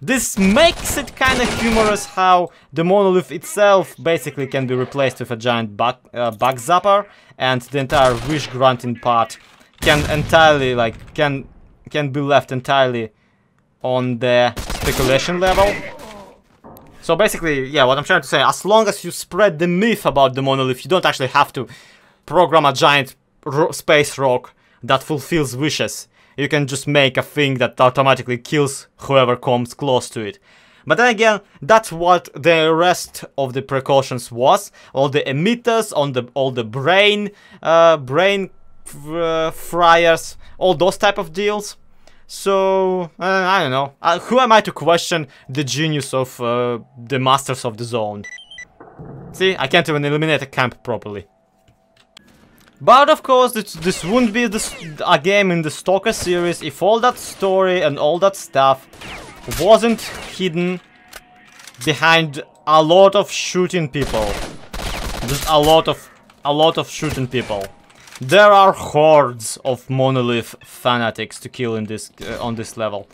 This makes it kind of humorous how the monolith itself basically can be replaced with a giant bug zapper, and the entire wish granting part can entirely can be left entirely on the speculation level. So basically, yeah, what I'm trying to say, as long as you spread the myth about the monolith, you don't actually have to program a giant space rock that fulfills wishes. You can just make a thing that automatically kills whoever comes close to it. But then again, that's what the rest of the precautions was. All the emitters, all the brain fryers, all those type of deals. So, I don't know. Who am I to question the genius of the masters of the zone? See, I can't even eliminate a camp properly. But of course, this wouldn't be a game in the Stalker series if all that story and all that stuff wasn't hidden behind a lot of shooting people. Just a lot of shooting people. There are hordes of Monolith fanatics to kill in this on this level,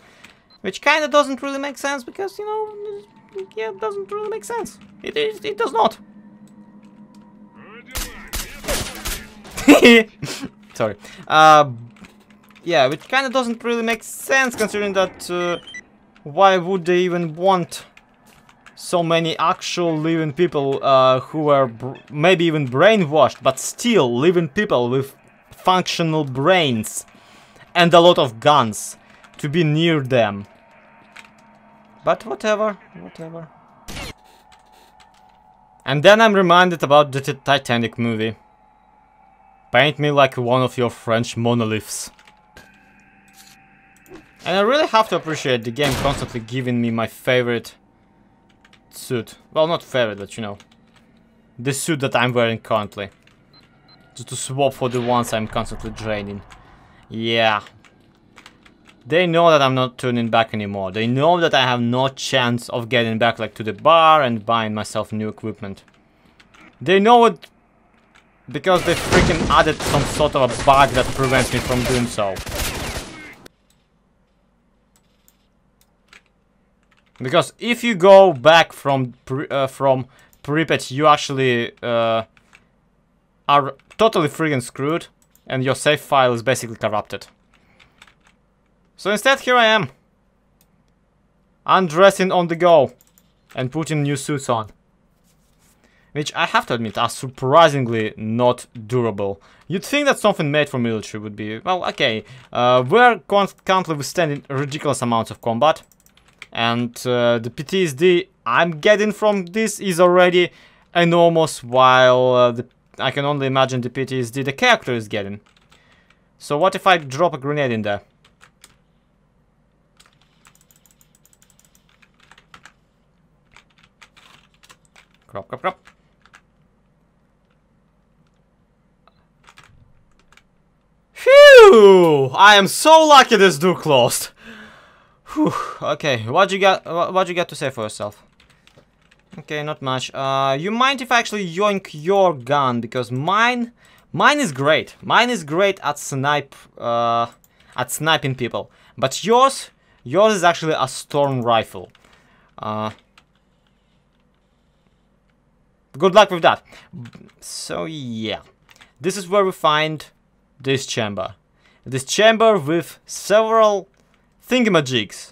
which kind of doesn't really make sense because, you know, yeah, it doesn't really make sense. It does not. Sorry. Yeah, which kind of doesn't really make sense considering that why would they even want so many actual living people who are maybe even brainwashed, but still living people with functional brains and a lot of guns to be near them. But whatever. And then I'm reminded about the Titanic movie. Paint me like one of your French monoliths. And I really have to appreciate the game constantly giving me my favorite suit. Well, not favorite, but you know, the suit that I'm wearing currently. Just to swap for the ones I'm constantly draining. Yeah. They know that I'm not turning back anymore. They know that I have no chance of getting back like to the bar and buying myself new equipment. They know it because they freaking added some sort of a bug that prevents me from doing so. Because if you go back from Pripyat, you actually are totally freaking screwed, and your save file is basically corrupted. So instead, here I am, undressing on the go and putting new suits on, which I have to admit are surprisingly not durable. You'd think that something made for military would be, well, okay, we're currently withstanding ridiculous amounts of combat. And the PTSD I'm getting from this is already enormous, while I can only imagine the PTSD the character is getting. So what if I drop a grenade in there? Crop. Phew! I am so lucky this door closed. Whew, okay, what you got to say for yourself? Okay, not much. You mind if I actually yoink your gun, because mine is great. Mine is great at sniping people. But yours is actually a storm rifle. Good luck with that. So yeah, this is where we find this chamber. This chamber with several thingamajigs,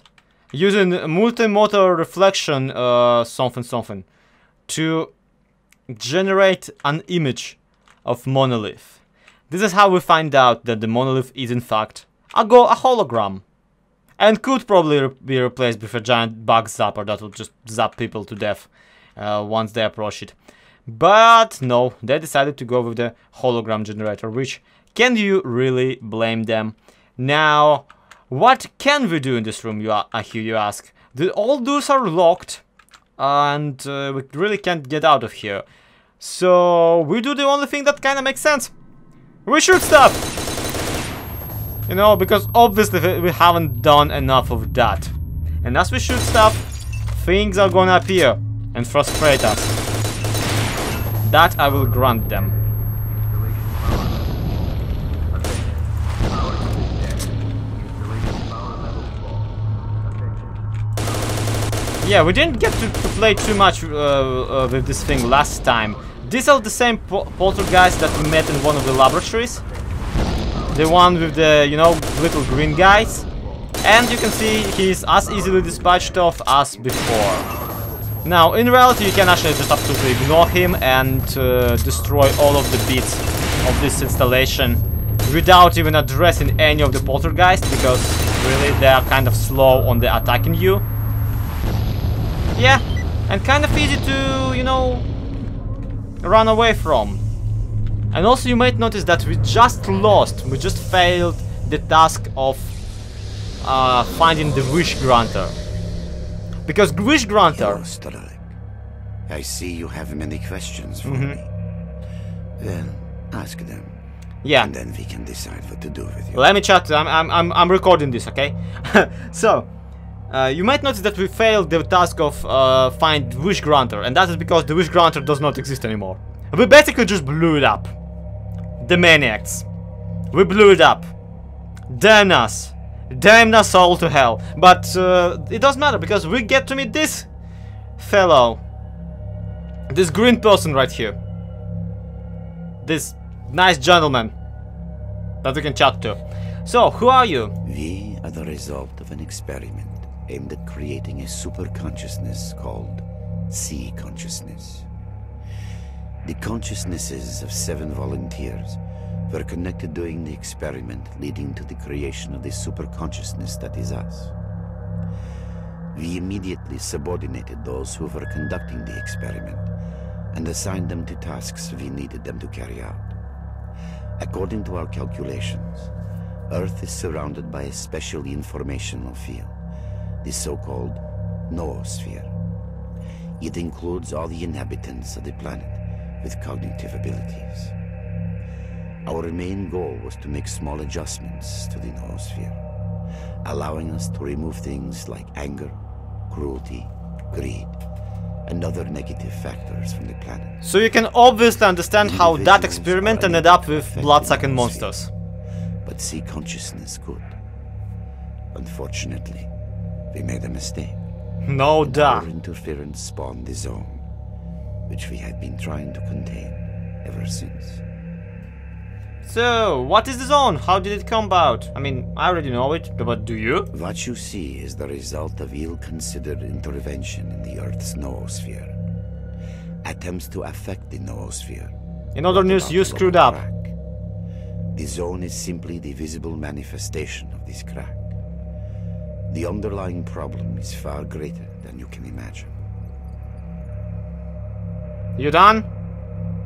using multi-motor reflection something to generate an image of monolith. This is how we find out that the monolith is in fact a hologram, and could probably be replaced with a giant bug zapper that will just zap people to death once they approach it. But no, they decided to go with the hologram generator, which, can you really blame them? Now, what can we do in this room, I hear you ask? All doors are locked, and we really can't get out of here. So we do the only thing that kind of makes sense. We shoot stuff! You know, because obviously we haven't done enough of that. And as we shoot stuff, things are gonna appear and frustrate us. That I will grant them. Yeah, we didn't get to play too much with this thing last time. These are the same poltergeists that we met in one of the laboratories. The one with the, you know, little green guys. And you can see he's as easily dispatched of as before. Now, in reality, you can actually just absolutely ignore him and destroy all of the bits of this installation without even addressing any of the poltergeists, because really they are kind of slow on the attacking you. Yeah, and kind of easy to, you know, run away from. And also you might notice that we just failed the task of finding the wish granter. Because wish granter... Hello, Strelok. I see you have many questions for me. Well, ask them. Yeah. And then we can decide what to do with you. Let me chat. I'm recording this, okay? So, you might notice that we failed the task of find wish granter, and that is because the wish granter does not exist anymore. We basically just blew it up. The maniacs. We blew it up. Damn us. Damn us all to hell. But it doesn't matter because we get to meet this fellow. This green person right here. This nice gentleman that we can chat to. So, who are you? We are the result of an experiment aimed at creating a super consciousness called sea consciousness. The consciousnesses of 7 volunteers were connected during the experiment, leading to the creation of the super consciousness that is us. We immediately subordinated those who were conducting the experiment and assigned them to tasks we needed them to carry out. According to our calculations, Earth is surrounded by a special informational field, the so-called noosphere. It includes all the inhabitants of the planet with cognitive abilities. Our main goal was to make small adjustments to the noosphere, allowing us to remove things like anger, cruelty, greed, and other negative factors from the planet. So you can obviously understand how that experiment ended up with blood-sucking monsters. But sea consciousness could. Unfortunately, we made a mistake. No doubt. Our interference spawned the zone, which we had been trying to contain ever since. So, what is the zone? How did it come about? I mean, I already know it, but do you? What you see is the result of ill-considered intervention in the Earth's noosphere. Attempts to affect the noosphere. In other news, you screwed up. The zone is simply the visible manifestation of this crack. The underlying problem is far greater than you can imagine. You done?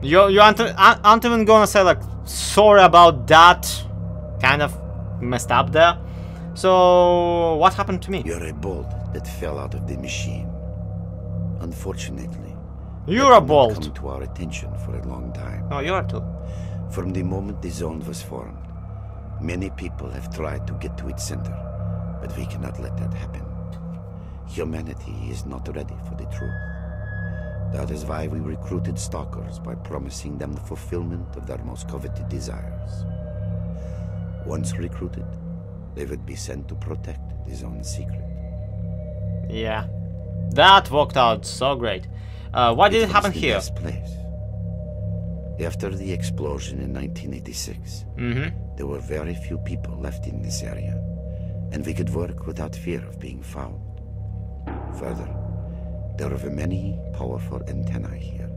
You aren't even gonna say like sorry about that? Kind of messed up there. So what happened to me? You're a bolt that fell out of the machine. Unfortunately, you're a bolt. Come to our attention for a long time. Oh, you are too. From the moment the zone was formed, many people have tried to get to its center, but we cannot let that happen. Humanity is not ready for the truth. That is why we recruited stalkers by promising them the fulfillment of their most coveted desires. Once recruited, they would be sent to protect the zone's secret. Yeah, that worked out so great. Why did it happen here? Place. After the explosion in 1986, there were very few people left in this area, and we could work without fear of being found. Further, there are many powerful antennae here,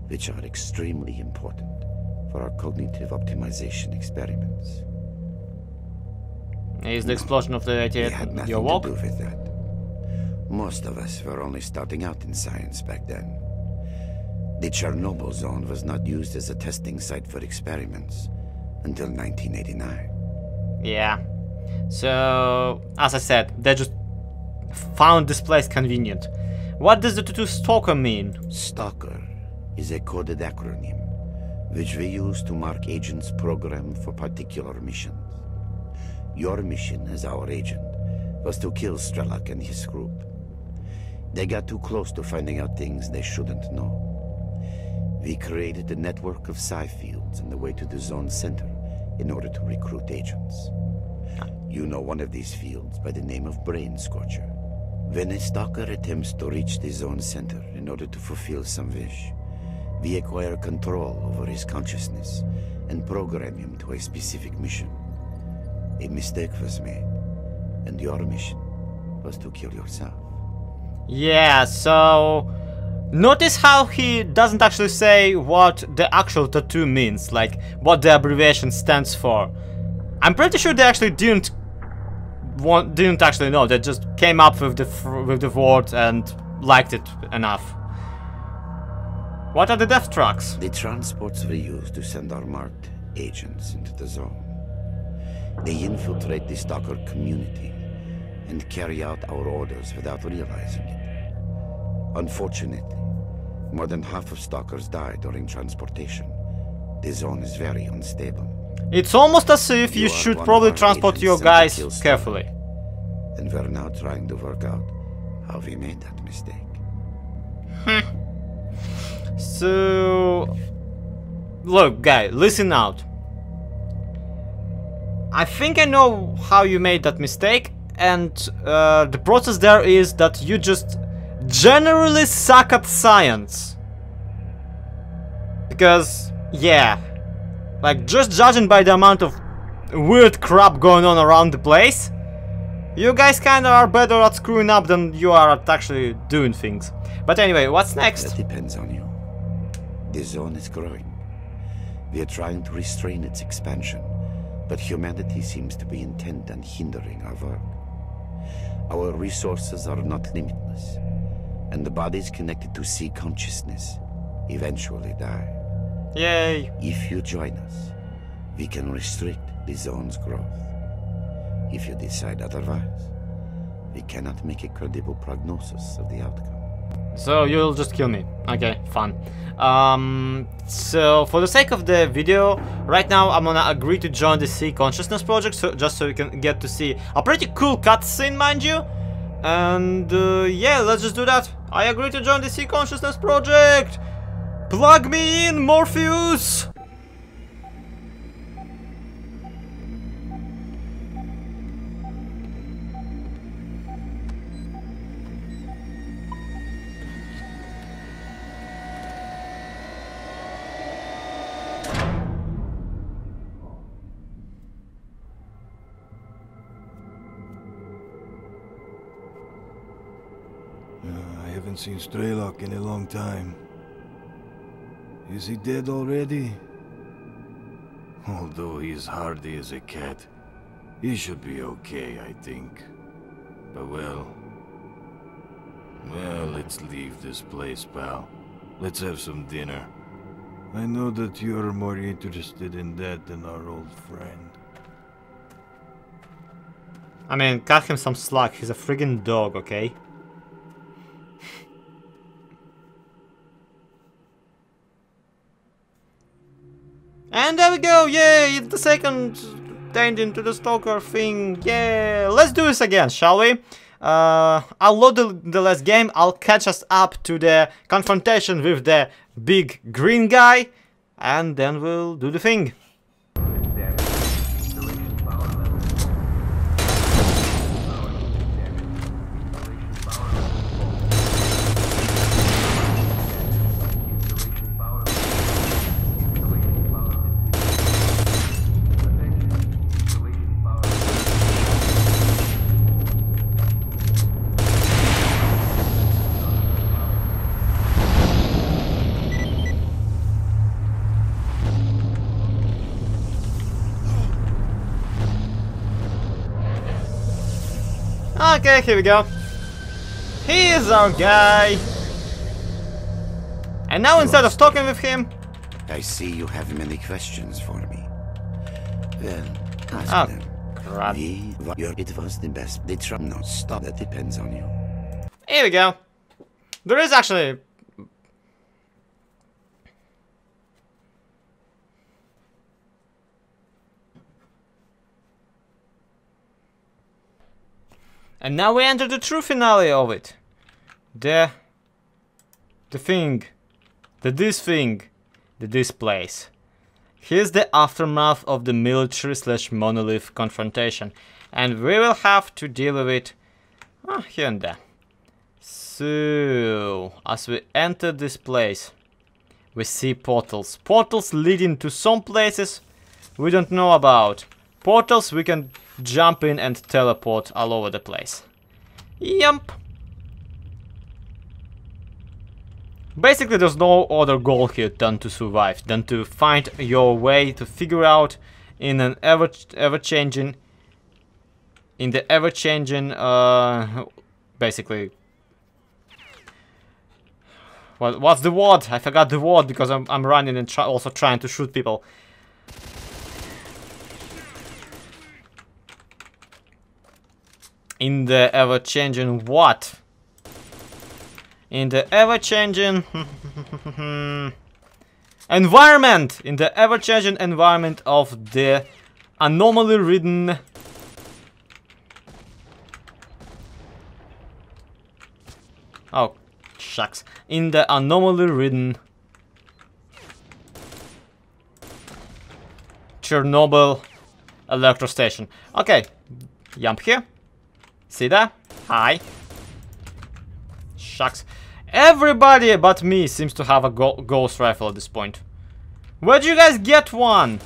which are extremely important for our cognitive optimization experiments. Is the explosion of the 88 had nothing your walk? to do with that. Most of us were only starting out in science back then. The Chernobyl zone was not used as a testing site for experiments until 1989. Yeah. So, as I said, they just found this place convenient. What does the tattoo Stalker mean? Stalker is a coded acronym, which we use to mark agents programmed for particular missions. Your mission as our agent was to kill Strelok and his group. They got too close to finding out things they shouldn't know. We created a network of psi fields on the way to the zone's center in order to recruit agents. You know one of these fields by the name of Brain Scorcher. When a stalker attempts to reach the zone center in order to fulfill some wish, we acquire control over his consciousness and program him to a specific mission. A mistake was made, and your mission was to kill yourself. Yeah, so notice how he doesn't actually say what the actual tattoo means, like what the abbreviation stands for. I'm pretty sure they actually didn't actually know. They just came up with the word and liked it enough. What are the death trucks? The transports we use to send our marked agents into the zone. They infiltrate the Stalker community and carry out our orders without realizing it. Unfortunately, more than half of Stalkers die during transportation. The zone is very unstable. It's almost as if you should probably transport your guys carefully. And we're now trying to work out how we made that mistake. So... Look, guy, listen out. I think I know how you made that mistake, and the process there is that you just generally suck at science. Because, yeah, like just judging by the amount of weird crap going on around the place, you guys kinda are better at screwing up than you are at actually doing things. But anyway, what's next? That depends on you. The zone is growing. We are trying to restrain its expansion, but humanity seems to be intent on hindering our work. Our resources are not limitless, and the bodies connected to sea consciousness eventually die. Yay! If you join us, we can restrict the zone's growth. If you decide otherwise, we cannot make a credible prognosis of the outcome. So you'll just kill me. Okay, fun. So for the sake of the video, right now I'm gonna agree to join the Sea Consciousness project, so just so you can get to see a pretty cool cutscene, mind you. And yeah, let's just do that. I agree to join the Sea Consciousness project. Plug me in, Morpheus. I haven't seen Strelok in a long time. Is he dead already? Although he's hardy as a cat, he should be okay, I think. But well, let's leave this place, pal. Let's have some dinner. I know that you're more interested in that than our old friend. I mean, cut him some slack. He's a friggin' dog, okay? And there we go, yay, it's the second tangent to the Stalker thing, yeah. Let's do this again, shall we? I'll load the last game, I'll catch us up to the confrontation with the big green guy, and then we'll do the thing. Okay, here we go. Here's our guy. And now instead of talking with him... I see you have many questions for me. Well, ask them. Crap. It was the best. No, stop. That depends on you. Here we go. There is actually... And now we enter the true finale of it. The thing. This place. Here's the aftermath of the military/monolith confrontation. And we will have to deal with it here and there. So, as we enter this place, we see portals. Portals leading to some places we don't know about. Portals we can jump in and teleport all over the place. Yep. Basically, there's no other goal here than to survive, than to find your way, to figure out in an ever-changing, basically, What's the word? I forgot the word because I'm running and also trying to shoot people. In the ever-changing what? In the ever-changing environment! In the ever-changing environment of the anomaly-ridden... Oh, shucks. In the anomaly-ridden Chernobyl electro station. Okay, jump here. See that? Hi. Shucks. Everybody but me seems to have a ghost rifle at this point. Where'd you guys get one?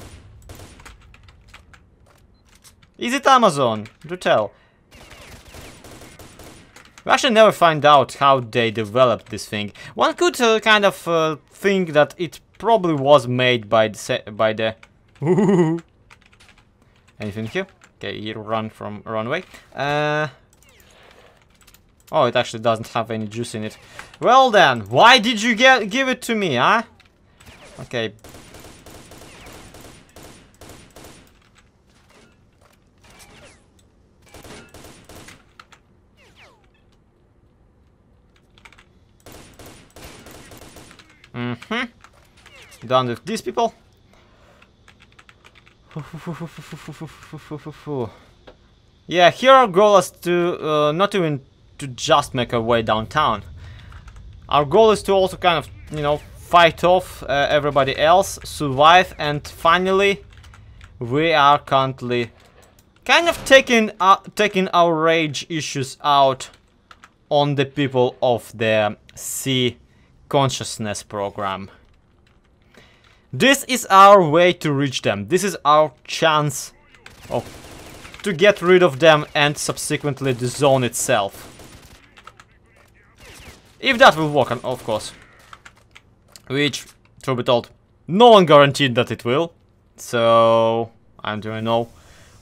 Is it Amazon? Do tell. We actually never find out how they developed this thing. One could kind of think that it probably was made by the Anything here? Okay, you run away. Oh, it actually doesn't have any juice in it. Well then, why did you give it to me, huh? Okay. Done with these people. Yeah, here our goal is to not even to just make our way downtown. Our goal is to also kind of, you know, fight off everybody else, survive, and finally we are currently kind of taking our rage issues out on the people of the C consciousness program. This is our way to reach them. This is our chance to get rid of them and subsequently the zone itself. If that will work, of course. Which, truth be told, no one guaranteed that it will. So I don't even know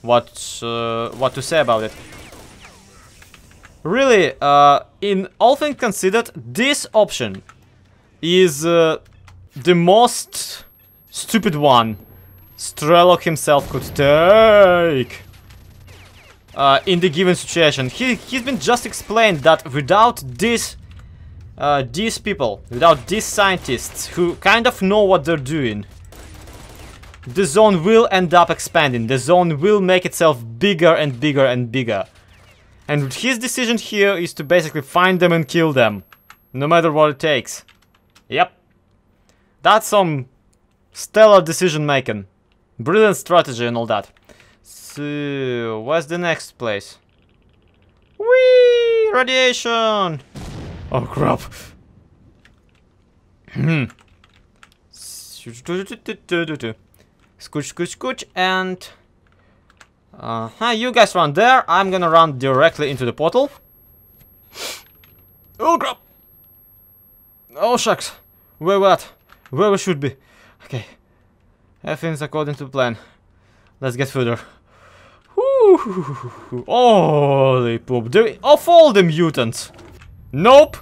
what to say about it. Really, in all things considered, this option is the most stupid one Strelok himself could take in the given situation. He's been just explained that without these people, without these scientists who kind of know what they're doing, the zone will end up expanding. The zone will make itself bigger and bigger and bigger. And his decision here is to basically find them and kill them, no matter what it takes. Yep. That's some stellar decision making. Brilliant strategy and all that. So, where's the next place? Whee! Radiation! Oh crap. Scooch, scooch, scooch, and... you guys run there. I'm gonna run directly into the portal. Oh crap! Oh shucks. Where we at? Where we should be. Okay. Everything's according to plan. Let's get further. Whoo! Holy poop. Of all the mutants. Nope.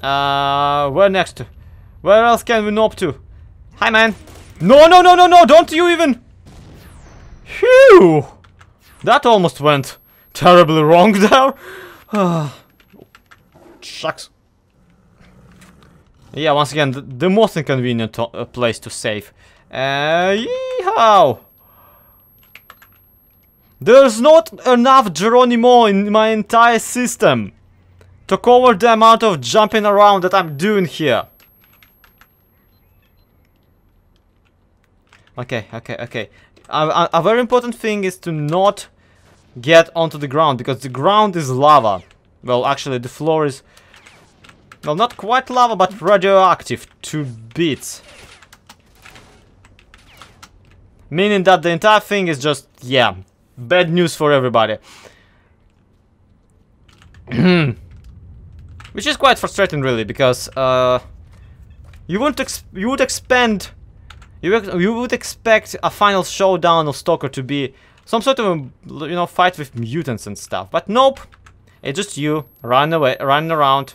Where next? Where else can we nope to? Hi man. No, no, no, no, no, don't you even. Phew. That almost went terribly wrong there. Shucks. Yeah, once again, the most inconvenient place to save. Yeehaw! There's not enough Geronimo in my entire system to cover the amount of jumping around that I'm doing here. Okay, okay, okay. A very important thing is to not get onto the ground, because the ground is lava. Well, actually, the floor is... well, not quite lava, but radioactive to bits. Meaning that the entire thing is just, yeah, bad news for everybody. Which is quite frustrating, really, because you would expect a final showdown of Stalker to be some sort of a, you know, fight with mutants and stuff, but nope. It's just you running around,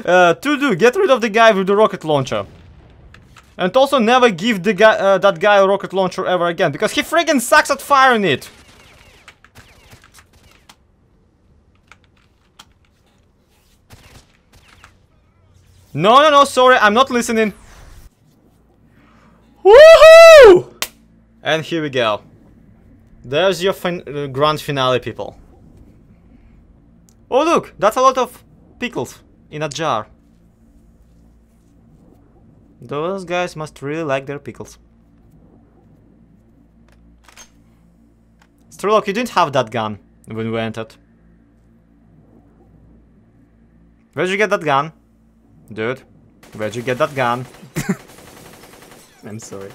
get rid of the guy with the rocket launcher. And also never give the guy, that guy a rocket launcher ever again, because he friggin' sucks at firing it. No, sorry, I'm not listening. Woohoo! And here we go. There's your grand finale, people. Oh look, that's a lot of pickles in a jar. Those guys must really like their pickles. Strelok, you didn't have that gun when we entered. Where'd you get that gun? Dude, where'd you get that gun? I'm sorry.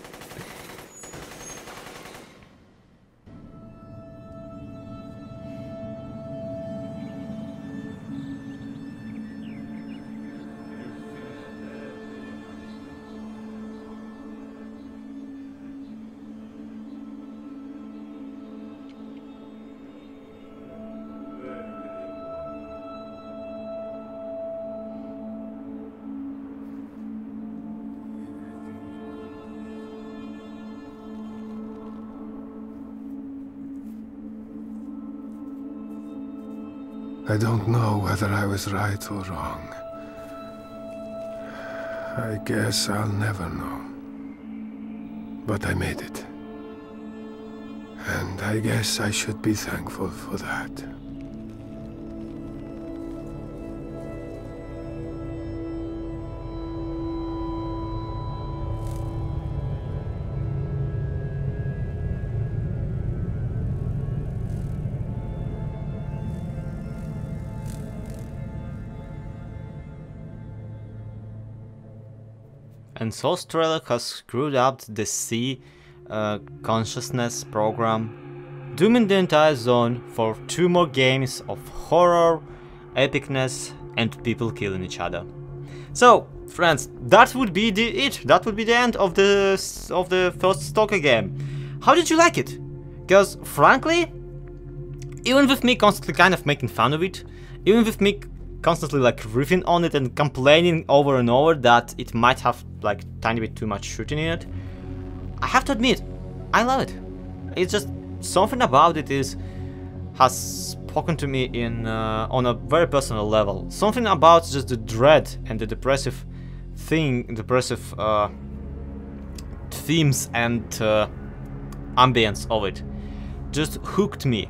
I don't know whether I was right or wrong. I guess I'll never know. But I made it. And I guess I should be thankful for that. And so Strelok has screwed up the C consciousness program, dooming the entire zone for 2 more games of horror, epicness, and people killing each other. So, friends, that would be That would be the end of the first Stalker game. How did you like it? Because, frankly, even with me constantly kind of making fun of it, even with me constantly like riffing on it and complaining over and over that it might have like tiny bit too much shooting in it, I have to admit, I love it. It's just something about it has spoken to me in on a very personal level. Something about just the dread and the depressive themes and ambience of it just hooked me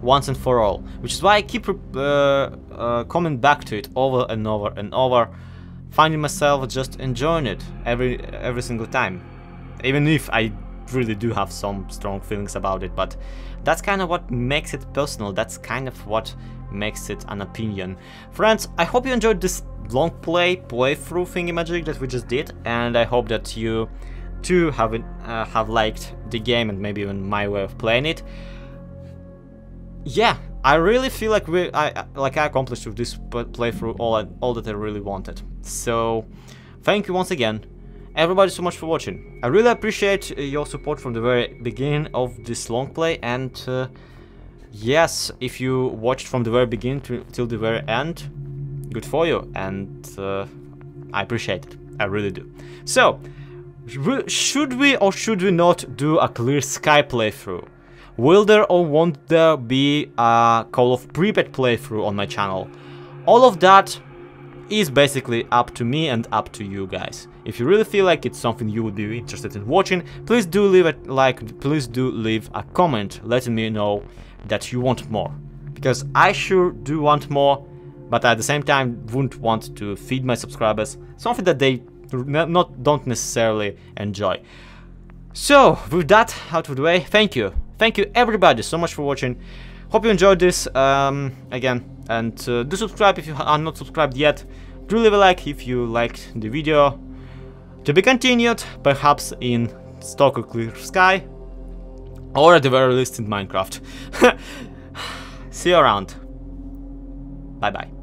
once and for all, which is why I keep coming back to it over and over and over, finding myself just enjoying it every single time, even if I really do have some strong feelings about it. But that's kind of what makes it personal, that's kind of what makes it an opinion. Friends, I hope you enjoyed this long playthrough thingy-magic that we just did, and I hope that you too have liked the game and maybe even my way of playing it. Yeah, I really feel like I accomplished with this playthrough all that I really wanted. So, thank you once again, everybody, so much for watching. I really appreciate your support from the very beginning of this long play, and yes, if you watched from the very beginning till the very end, good for you, and I appreciate it. I really do. So, should we or should we not do a Clear Sky playthrough? Will there or won't there be a Call of PRIPYAT playthrough on my channel? All of that is basically up to me and up to you guys. If you really feel like it's something you would be interested in watching, please do leave a like, please do leave a comment letting me know that you want more. Because I sure do want more, but at the same time wouldn't want to feed my subscribers something that they don't necessarily enjoy. So, with that out of the way, thank you. Thank you everybody so much for watching. Hope you enjoyed this again, and do subscribe if you are not subscribed yet. Do leave a like if you liked the video. To be continued, perhaps in Stalker Clear Sky, or at the very least in Minecraft. See you around. Bye bye.